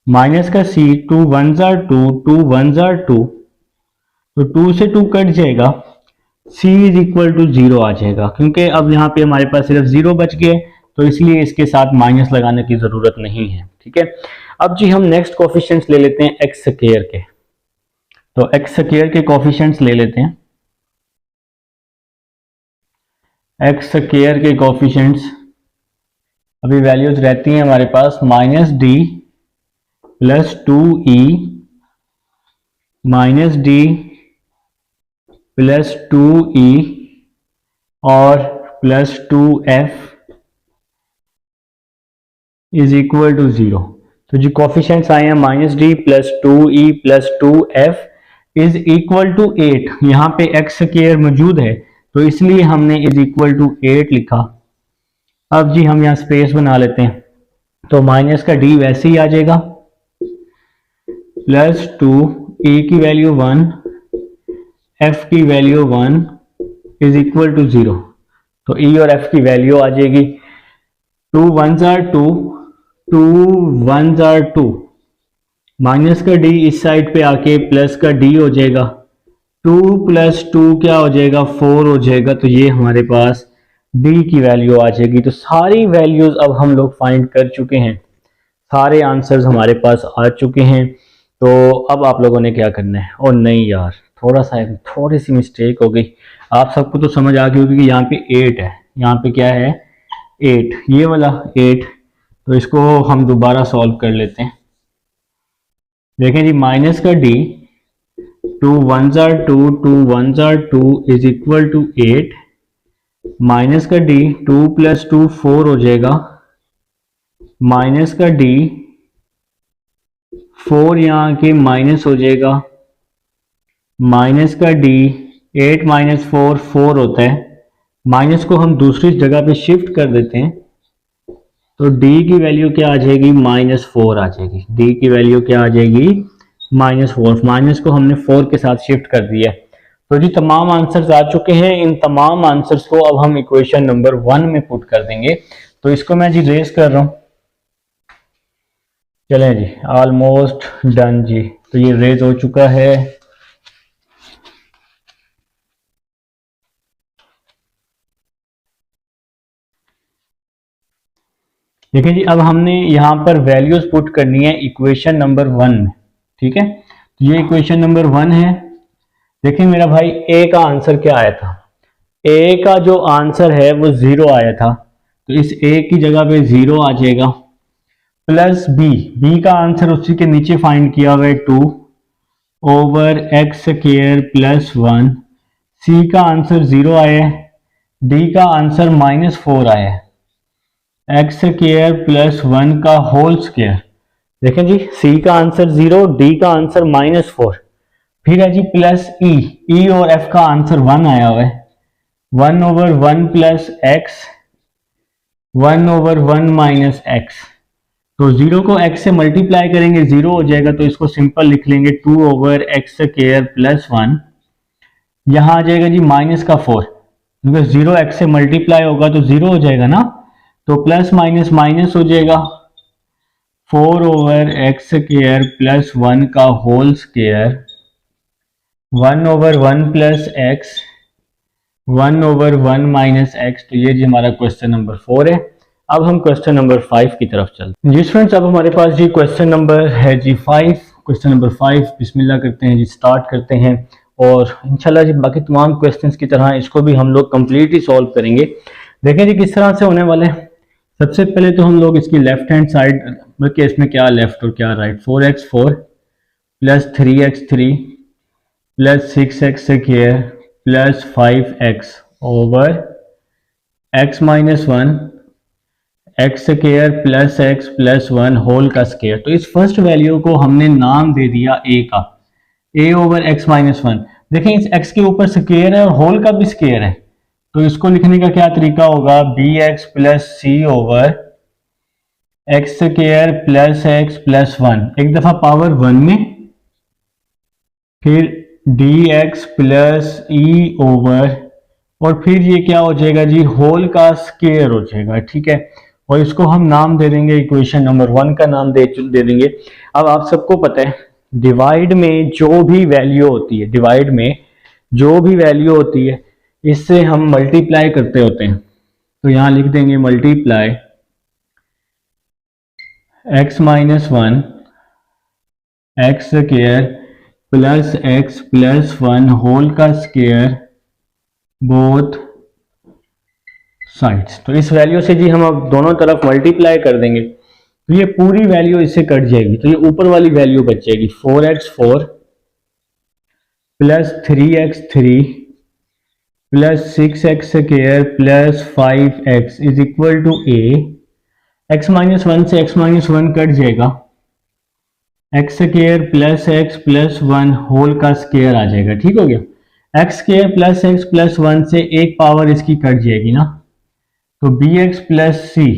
माइनस का c, 2 1s are 2, 2 1s are 2, तो 2 से 2 कट जाएगा, c इज इक्वल टू 0 आ जाएगा, क्योंकि अब यहाँ पे हमारे पास सिर्फ 0 बच गए, तो इसलिए इसके साथ माइनस लगाने की जरूरत नहीं है, ठीक है। अब जी हम नेक्स्ट कोफिशिएंट्स ले लेते हैं एक्स स्क्वायर के। तो एक्स स्क्वायर के कोफिशिएंट्स ले लेते हैं। एक्स स्क्वायर के कोफिशिएंट्स अभी वैल्यूज रहती हैं हमारे पास minus D plus 2e minus D plus 2e और plus 2f is equal to 0। तो जो कोफिशिएंट्स आए हैं minus D plus 2e plus 2f is equal to 8। यहाँ पे एक्स स्क्वायर मौजूद है, तो इसलिए हमने इज इक्वल टू 8 लिखा। अब जी हम यहाँ स्पेस बना लेते हैं, तो माइनस का डी वैसे ही आ जाएगा, प्लस 2 e की वैल्यू 1, f की वैल्यू 1 इज इक्वल टू 0। तो e और f की वैल्यू आ जाएगी 2 1s are 2, 2 1s are 2, minus का d इस साइड पे आके प्लस का d हो जाएगा, 2 प्लस 2 क्या हो जाएगा, 4 हो जाएगा। तो ये हमारे पास d की वैल्यू आ जाएगी। तो सारी वैल्यूज अब हम लोग फाइंड कर चुके हैं, सारे आंसर्स हमारे पास आ चुके हैं। तो अब आप लोगों ने क्या करना है, और नहीं यार थोड़ी सी मिस्टेक हो गई, आप सबको तो समझ आ गई होगी कि यहाँ पे 8 है, यहाँ पे क्या है 8, ये वाला 8। तो इसको हम दोबारा सॉल्व कर लेते हैं। देखें जी माइनस का d, 2 1s are 2, 2 1s are 2 is equal to 8, minus का डी 2 प्लस 2 4 हो जाएगा, माइनस का डी 4 यहाँ के माइनस हो जाएगा, माइनस का डी 8 माइनस 4 4 होता है, माइनस को हम दूसरी जगह पे शिफ्ट कर देते हैं, तो d की वैल्यू क्या आ जाएगी, -4 आ जाएगी। d की वैल्यू क्या आ जाएगी, -4, माइनस को हमने 4 के साथ शिफ्ट कर दिया। तो जी तमाम आंसर्स आ चुके हैं। इन तमाम आंसर्स को अब हम इक्वेशन नंबर 1 में पुट कर देंगे। तो इसको मैं जी रेज कर रहा हूं, चलें जी, ऑलमोस्ट डन जी। तो ये रेज हो चुका है। देखिए जी अब हमने यहाँ पर वैल्यूज पुट करनी है इक्वेशन नंबर 1 में, ठीक है। तो ये इक्वेशन नंबर 1 है। देखिए मेरा भाई ए का आंसर क्या आया था, ए का जो आंसर है वो 0 आया था, तो इस ए की जगह पे 0 आ जाएगा, प्लस बी का आंसर उसी के नीचे फाइंड किया हुआ है 2 ओवर एक्स स्क्वायर प्लस 1, सी का आंसर 0 आया है, डी का आंसर -4 आया है, एक्स स्क्वायर प्लस 1 का होल स्क्वायर। देखें जी सी का आंसर 0, डी का आंसर -4, फिर है जी प्लस ई और एफ का आंसर 1 आया हुआ है, 1 over 1 plus x, 1 over 1 minus x. तो 0 को x से मल्टीप्लाई करेंगे 0 हो जाएगा, तो इसको सिंपल लिख लेंगे 2 ओवर एक्स स्क्वायर प्लस 1, यहां आ जाएगा जी माइनस का 4, क्योंकि 0 x से मल्टीप्लाई होगा तो 0 हो जाएगा ना, तो प्लस माइनस माइनस हो जाएगा, 4 ओवर एक्स स्क्वायर प्लस 1 का whole square 1/1 plus x 1/1 minus x. तो ये जी हमारा क्वेश्चन नंबर 4 है। अब हम क्वेश्चन नंबर 5 की तरफ चलते हैं जी स्टूडेंट्स। अब हमारे पास जी क्वेश्चन नंबर है जी 5। क्वेश्चन नंबर 5 बिस्मिल्लाह करते हैं जी, स्टार्ट करते हैं और इंशाल्लाह जी बाकी तमाम क्वेश्चंस की तरह इसको भी हम लोग कंप्लीटली सॉल्व करेंगे। देखें जी किस तरह से होने वाले हैं। सबसे पहले तो हम लोग इसकी लेफ्ट हैंड साइड, बल्कि इसमें क्या लेफ्ट और क्या right, 4x4 plus 3x3 plus 6x² plus 5x over x minus 1 x square plus x plus 1 whole का स्क्वायर। तो इस फर्स्ट वैल्यू को हमने नाम दे दिया a का, a ओवर एक्स माइनस 1। देखें इस x के ऊपर स्क्वायर है और होल का भी स्क्वायर है, तो इसको लिखने का क्या तरीका होगा, bx plus c over x square plus x plus 1, एक दफा पावर 1 में, फिर dx प्लस e ओवर, और फिर ये क्या हो जाएगा जी, होल का स्क्वायर हो जाएगा। ठीक है, और इसको हम नाम दे देंगे, इक्वेशन नंबर 1 का नाम दे देंगे। अब आप सबको पता है डिवाइड में जो भी वैल्यू होती है, डिवाइड में जो भी वैल्यू होती है इससे हम मल्टीप्लाई करते होते हैं। तो यहां लिख देंगे multiply x minus 1 x square plus x plus 1 whole का स्क्वायर बोथ साइड्स। तो इस वैल्यू से जी हम अब दोनों तरफ मल्टीप्लाई कर देंगे तो ये पूरी वैल्यू इससे कट जाएगी, तो ये ऊपर वाली वैल्यू बच जाएगी 4x4 plus 3x3 plus 6x² plus 5x is equal to a। x minus 1 से x माइनस 1 कट जाएगा, x square plus x plus 1 whole का स्क्वायर आ जाएगा। ठीक हो गया, x square plus x plus 1 से एक पावर इसकी कट जाएगी ना, तो bx प्लस सी,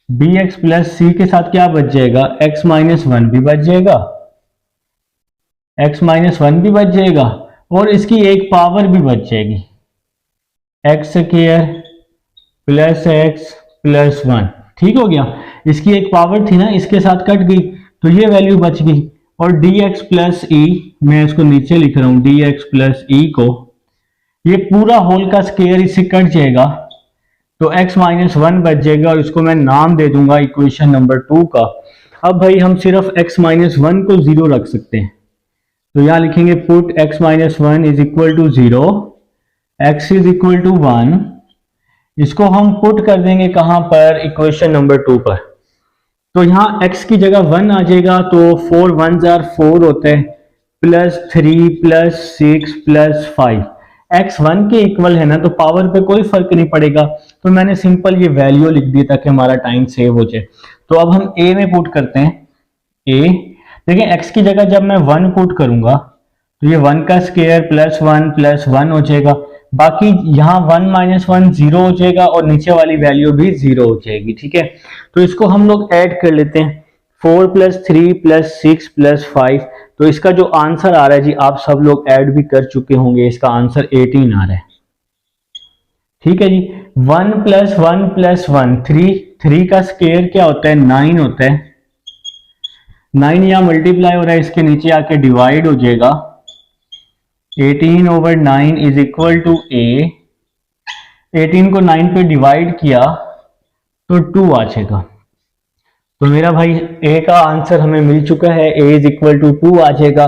bx प्लस सी के साथ क्या बच जाएगा, x माइनस 1 भी बच जाएगा, x माइनस 1 भी बच जाएगा और इसकी एक पावर भी बच जाएगी, x square plus x plus 1। ठीक हो गया, इसकी एक पावर थी ना, इसके साथ कट गई तो ये वैल्यू बच गई। और dx प्लस ई, मैं इसको नीचे लिख रहा हूं, dx प्लस ई को, ये पूरा होल का स्क्वायर इससे कट जाएगा तो x माइनस 1 बच जाएगा और इसको मैं नाम दे दूंगा इक्वेशन नंबर 2 का। अब भाई हम सिर्फ x माइनस 1 को 0 रख सकते हैं, तो यहां लिखेंगे put x minus 1 is equal to 0, x is equal to 1। इसको हम पुट कर देंगे कहां पर, इक्वेशन नंबर 2 पर। तो यहां x की जगह 1 आ जाएगा, तो 4 1 जार 4 होते हैं, प्लस 3 प्लस 6 प्लस 5। x 1 के इक्वल है ना, तो पावर पे कोई फर्क नहीं पड़ेगा, तो मैंने सिंपल ये वैल्यू लिख दी ताकि हमारा टाइम सेव हो जाए। तो अब हम a में पुट करते हैं, a देखिए x की जगह जब मैं 1 पुट करूंगा तो ये 1 का स्क्वायर प्लस 1 हो जाएगा, बाकी यहाँ 1 माइनस 1 0 हो जाएगा और नीचे वाली वैल्यू भी 0 हो जाएगी। ठीक है, तो इसको हम लोग ऐड कर लेते हैं, 4 प्लस 3 प्लस 6 प्लस 5। तो इसका जो आंसर आ रहा है जी, आप सब लोग ऐड भी कर चुके होंगे, इसका आंसर 18 आ रहा है। ठीक है जी, 1 प्लस 1 प्लस 1 3 का स्क्वायर क्या होता है, 9 होता है। 9 यहाँ मल्टीप्लाई हो रहा है, इसके नीचे आके डिवाइड हो जाएगा, 18 over 9 is equal to a। 18 को 9 पे डिवाइड किया तो 2 आ जाएगा। तो मेरा भाई a का आंसर हमें मिल चुका है, a इज इक्वल टू 2 आ जाएगा।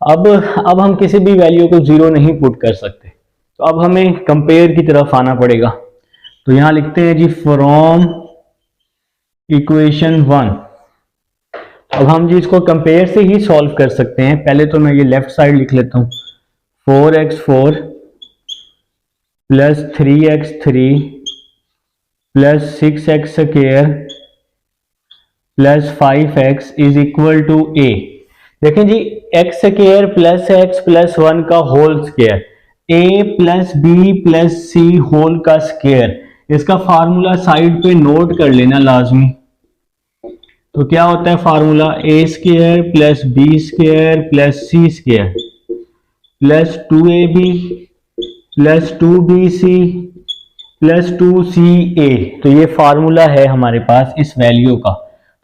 अब हम किसी भी वैल्यू को 0 नहीं पुट कर सकते, तो अब हमें कंपेयर की तरफ आना पड़ेगा। तो यहां लिखते हैं जी फ्रॉम इक्वेशन 1। अब हम जी इसको कंपेयर से ही सॉल्व कर सकते हैं। पहले तो मैं ये लेफ्ट साइड लिख लेता हूं, 4x4 plus 3x3 plus 6x² plus 5x is equal to a। देखें जी, x square plus x plus 1 का whole square, a plus B plus C whole का स्क्वायर, इसका फार्मूला साइड पे नोट कर लेना लाजमी। तो क्या होता है फार्मूला, a square plus B square plus C square plus 2ab plus 2bc plus 2ca। तो ये फार्मूला है हमारे पास इस वैल्यू का।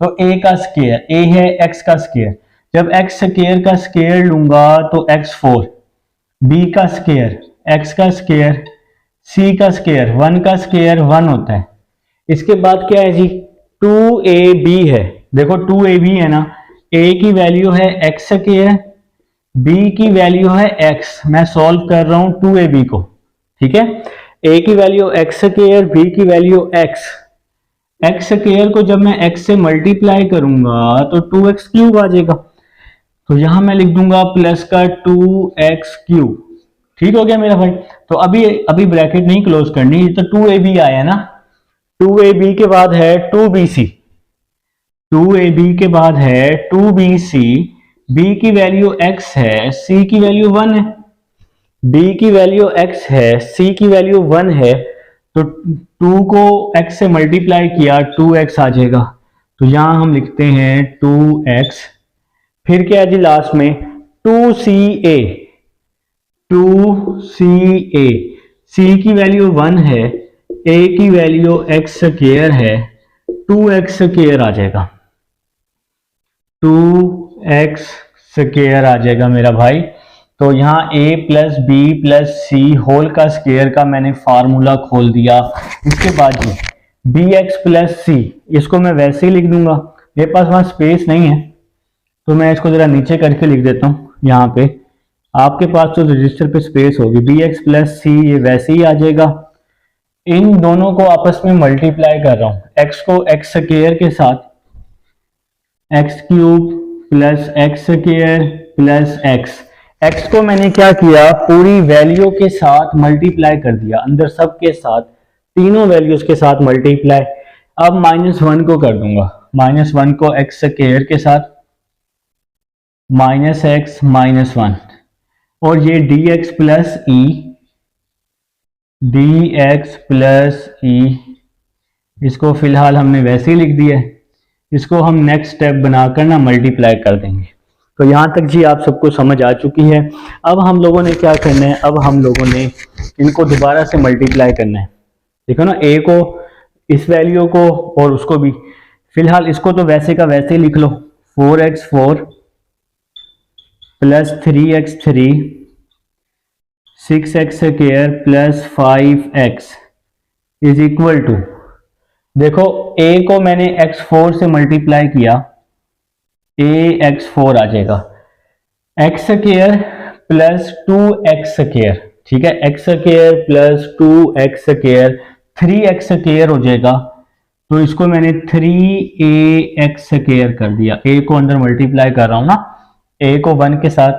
तो a का स्क्वायर, a है x का स्क्वायर, जब एक्स स्क्वायर का स्क्वायर लूंगा तो x4, b का स्क्वायर, x का स्क्वायर, c का स्क्वायर, 1 का स्क्वायर 1 होता है। इसके बाद क्या है जी, 2ab है। देखो 2ab है ना, a की वैल्यू है x स्क्वायर, b की वैल्यू है x। मैं सॉल्व कर रहा हूं 2ab को, ठीक है। a की वैल्यू x स्क्वायर, b की वैल्यू x। x स्क्वायर को जब मैं x से मल्टीप्लाई करूंगा तो 2x क्यूब आ जाएगा। तो यहां मैं लिख दूंगा प्लस का 2x क्यूब। ठीक हो गया मेरा भाई। तो अभी अभी ब्रैकेट नहीं क्लोज करनी, ये तो 2ab आया ना। 2ab के बाद है 2bc, 2ab के बाद है 2bc, b की वैल्यू x है, c की वैल्यू 1 है। b की वैल्यू x है, c की वैल्यू 1 है, तो 2 को x से मल्टीप्लाई किया 2x आ जाएगा। तो यहां हम लिखते हैं 2x। फिर क्या है जी लास्ट में 2ca, 2ca, c की वैल्यू 1 है, a की वैल्यू x स्क्वायर है, 2x स्क्वायर आ जाएगा, 2x स्क्वायर आ जाएगा मेरा भाई। तो यहाँ a plus B plus C whole का स्क्वायर का मैंने फार्मूला खोल दिया। इसके बाद जी bx प्लस सी, इसको मैं वैसे ही लिख दूंगा, मेरे पास वहां स्पेस नहीं है तो मैं इसको जरा नीचे करके लिख देता हूँ। यहाँ पे आपके पास तो रजिस्टर पे स्पेस होगी, bx प्लस सी ये वैसे ही आ जाएगा। इन दोनों को आपस में मल्टीप्लाई कर रहा हूँ, x को x स्क्वायर के साथ, x cube plus x square plus x. X को मैंने क्या किया, पूरी वैल्यू के साथ मल्टीप्लाई कर दिया, अंदर सब के साथ, तीनों वैल्यूज के साथ मल्टीप्लाई। अब -1 को कर दूंगा, -1 को एक्स स्क्वायर के साथ, -x -1, और ये dx प्लस ई, dx प्लस ई, इसको फिलहाल हमने वैसे ही लिख दिया है। इसको हम नेक्स्ट स्टेप बनाकर ना मल्टीप्लाई कर देंगे। तो यहाँ तक जी आप सबको समझ आ चुकी है। अब हम लोगों ने क्या करना है, अब हम लोगों ने इनको दोबारा से मल्टीप्लाई करना है। देखो ना, a को, इस वैल्यू को और उसको भी। फिलहाल इसको तो वैसे का वैसे ही लिख लो, 4x4 plus 3x3 6x square plus 5x is equal to, देखो a को मैंने x4 से मल्टीप्लाई किया, ax4 आ जाएगा, x square plus 2x square, ठीक है, x square plus 2x square 3x square हो जाएगा। तो इसको मैंने 3ax स्क्वायर कर दिया, a को अंदर मल्टीप्लाई कर रहा हूं ना, a को 1 के साथ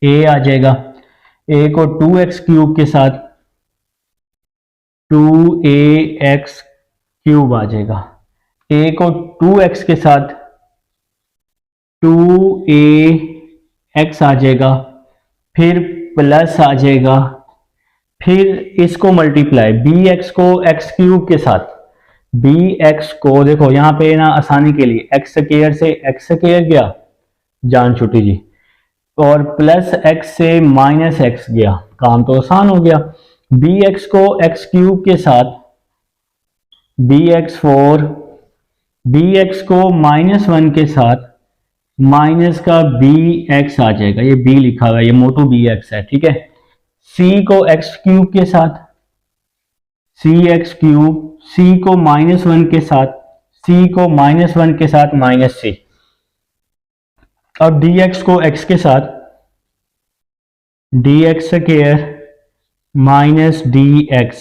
a आ जाएगा, a को 2x क्यूब के साथ 2ax क्यूब आ जाएगा, a को 2x के साथ 2ax आ जाएगा, फिर प्लस आ जाएगा, फिर इसको मल्टीप्लाई bx को x क्यूब के साथ, bx को देखो यहाँ पे ना आसानी के लिए x स्क्वायर से x स्क्वायर गया, जान छुटी जी, और प्लस x से माइनस x गया, काम तो आसान हो गया। bx को x क्यूब के साथ bx4, bx को -1 के साथ माइनस का bx आ जाएगा, ये b लिखा हुआ है, ये मोटू bx है, ठीक है। c को x क्यूब के साथ cx क्यूब, c को -1 के साथ, c को -1 के साथ -c, और dx को x के साथ dx स्क्वायर माइनस dx,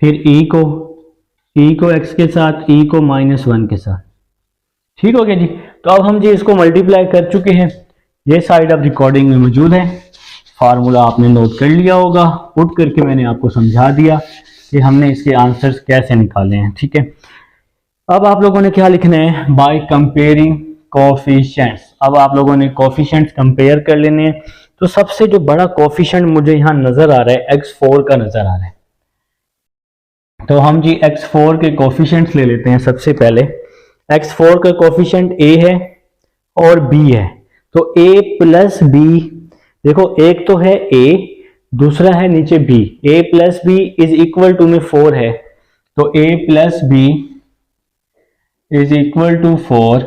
फिर e को x के साथ, e को -1 के साथ। ठीक हो गया जी। तो अब हम जी इसको मल्टीप्लाई कर चुके हैं, ये साइड अब रिकॉर्डिंग में मौजूद है, फार्मूला आपने नोट कर लिया होगा, पुट करके मैंने आपको समझा दिया कि हमने इसके आंसर्स कैसे निकाले हैं, ठीक है। अब आप लोगों ने क्या लिखना है, बाय कंपेयरिंग कोफिशिएंट्स। अब आप लोगों ने कोफिशिएंट्स कंपेयर कर लेने हैं। तो सबसे जो बड़ा कोफिशिएंट मुझे यहाँ नजर आ रहा है x4 का नजर आ रहा है, तो हम जी x4 के कोफिशिएंट्स ले लेते हैं। सबसे पहले x4 का कोफिशिएंट a है और b है, तो a प्लस b, देखो एक तो है a, दूसरा है नीचे b, a plus b is equal to में 4 है, तो a plus b is equal to 4,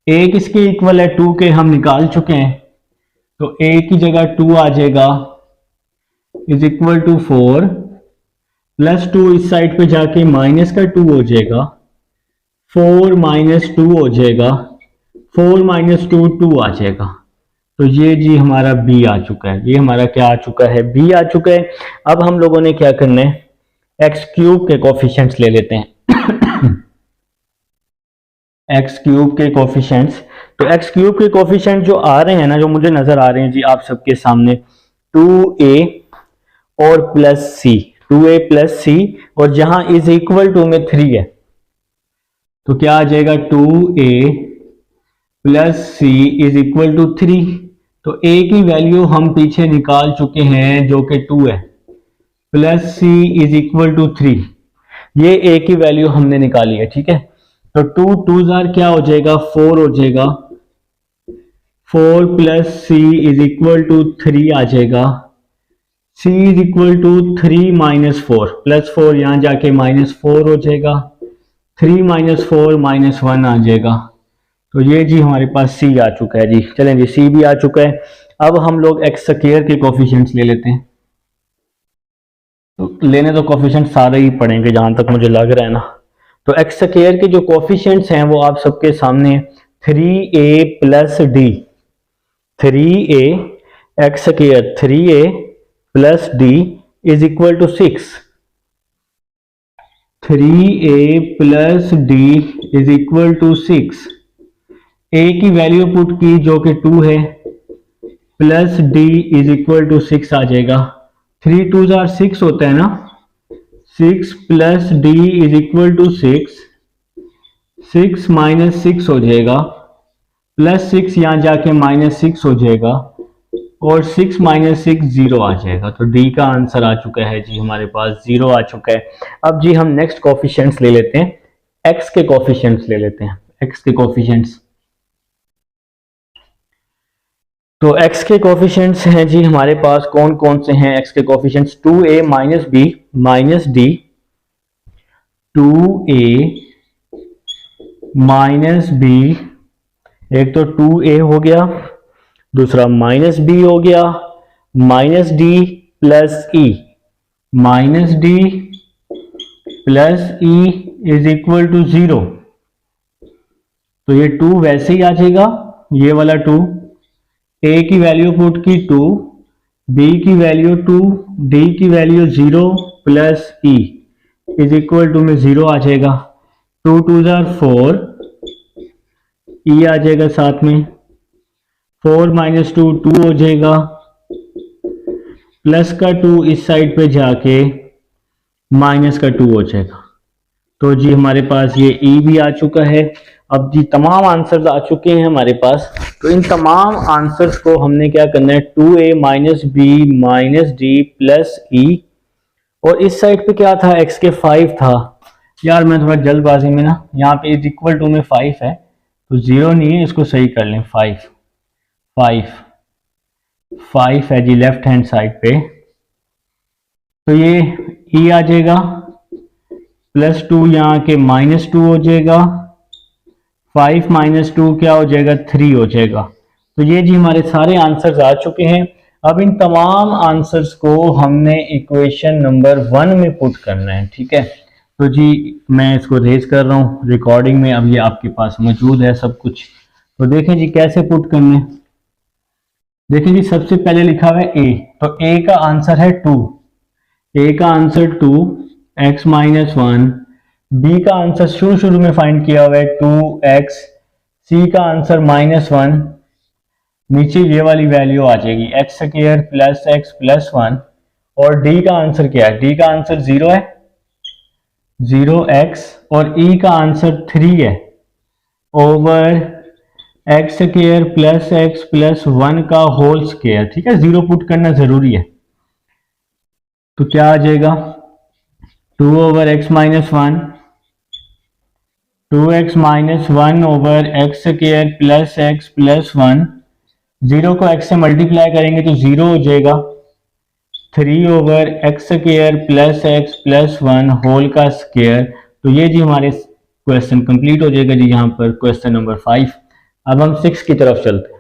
a किसके इक्वल है 2 के, हम निकाल चुके हैं, तो a की जगह 2 आ जाएगा इज इक्वल टू 4 प्लस 2 इस साइड पे जाके माइनस का 2 हो जाएगा, 4 माइनस 2 हो जाएगा, 4 माइनस 2 2 आ जाएगा। तो ये जी हमारा b आ चुका है, ये हमारा क्या आ चुका है, b आ चुका है। अब हम लोगों ने क्या करना है, एक्स क्यूब के कोफिशिएंट्स ले लेते हैं एक्स क्यूब के कोफिशिएंट्स। तो एक्स क्यूब के कोफिशिएंट जो आ रहे हैं ना, जो मुझे नजर आ रहे हैं जी आप सबके सामने, 2a और प्लस सी, 2a प्लस सी, और जहां इज इक्वल टू में 3 है, तो क्या आ जाएगा 2a plus c is equal to 3। तो a की वैल्यू हम पीछे निकाल चुके हैं जो कि 2 है, plus c is equal to 3, ये a की वैल्यू हमने निकाली है, ठीक है। तो 2 2 क्या हो जाएगा, 4 हो जाएगा, 4 plus c is equal to 3 आ जाएगा, c is equal to 3 minus 4, plus 4 यहां जाके माइनस 4 हो जाएगा, 3 माइनस 4 माइनस 1 आ जाएगा। तो ये जी हमारे पास c आ चुका है जी। चलें जी, c भी आ चुका है। अब हम लोग एक्स स्क्वायर के कोफिशिएंट्स ले लेते हैं। तो लेने तो कोफिशिएंट सारे ही पड़ेंगे जहां तक मुझे लग रहा है ना। तो एक्स स्क्वायर के जो कोफिशिएंट्स हैं वो आप सबके सामने 3a plus d, 3a x square 3a plus d is equal to 6, 3a plus d is equal to 6। a की वैल्यू पुट की जो कि 2 है, plus d is equal to 6 आ जाएगा, 3 2 6 होता है ना, 6 plus d is equal to 6, 6 minus 6 हो जाएगा, प्लस 6 यहां जाके माइनस 6 हो जाएगा, और 6 माइनस 6 0 आ जाएगा। तो डी का आंसर आ चुका है जी हमारे पास, 0 आ चुका है। अब जी हम नेक्स्ट कोफिशिएंट्स ले लेते हैं, एक्स के कोफिशिएंट्स ले लेते हैं, एक्स के कोफिशिएंट्स। तो x के कोफिशिएंट्स हैं जी हमारे पास, कौन कौन से हैं x के coefficients, 2a minus B minus d, 2a minus b, एक तो 2a हो गया, दूसरा माइनस बी हो गया, minus D plus e, minus D plus e is equal to 0। तो ये 2 वैसे ही आ जाएगा, ये वाला 2, a की वैल्यू पुट की 2, b की वैल्यू 2, d की value 0 plus e is equal to में 0 आ जाएगा, 2 2 4, e आ जाएगा साथ में, 4 माइनस 2 2 हो जाएगा, प्लस का 2 इस साइड पे जाके माइनस का 2 हो जाएगा। तो जी हमारे पास ये e भी आ चुका है। अब जी तमाम आंसर्स आ चुके हैं हमारे पास। तो इन तमाम आंसर्स को हमने क्या करना है, 2a minus B minus D plus E, और इस साइड पे क्या था, x के 5 था। यार मैं थोड़ा जल्दबाजी में ना, यहाँ पे इज इक्वल टू में 5 है, तो 0 नहीं है, इसको सही कर लें, 5 5 5 है जी लेफ्ट हैंड साइड पे। तो ये e आ जाएगा, प्लस 2 यहाँ के माइनस 2 हो जाएगा, 5 माइनस 2 क्या हो जाएगा, 3 हो जाएगा। तो ये जी हमारे सारे आंसर्स आ चुके हैं। अब इन तमाम आंसर्स को हमने इक्वेशन नंबर 1 में पुट करना है, ठीक है। तो जी मैं इसको रेज कर रहा हूँ रिकॉर्डिंग में, अब ये आपके पास मौजूद है सब कुछ। तो देखें जी कैसे पुट करने। देखें जी सबसे पहले लिखा हुआ है a, तो a का आंसर है 2, a का आंसर 2 x माइनस 1, b का आंसर शुरू में फाइंड किया हुआ है 2x, c का आंसर माइनस 1, नीचे ये वाली वैल्यू आ जाएगी x square plus x plus 1, और d का आंसर क्या है, d का आंसर 0 है, 0x, और e का आंसर 3 है over x square plus x plus 1 का होल स्क्वायर, ठीक है। 0 पुट करना जरूरी है। तो क्या आ जाएगा, 2 over x minus 1, 2x minus 1 over x square plus x plus 1, 0 को x से मल्टीप्लाई करेंगे तो 0 हो जाएगा, 3 over x square plus x plus 1 whole का स्क्वायर। तो ये जी हमारे क्वेश्चन कंप्लीट हो जाएगा जी यहाँ पर, क्वेश्चन नंबर 5। अब हम 6 की तरफ चलते हैं।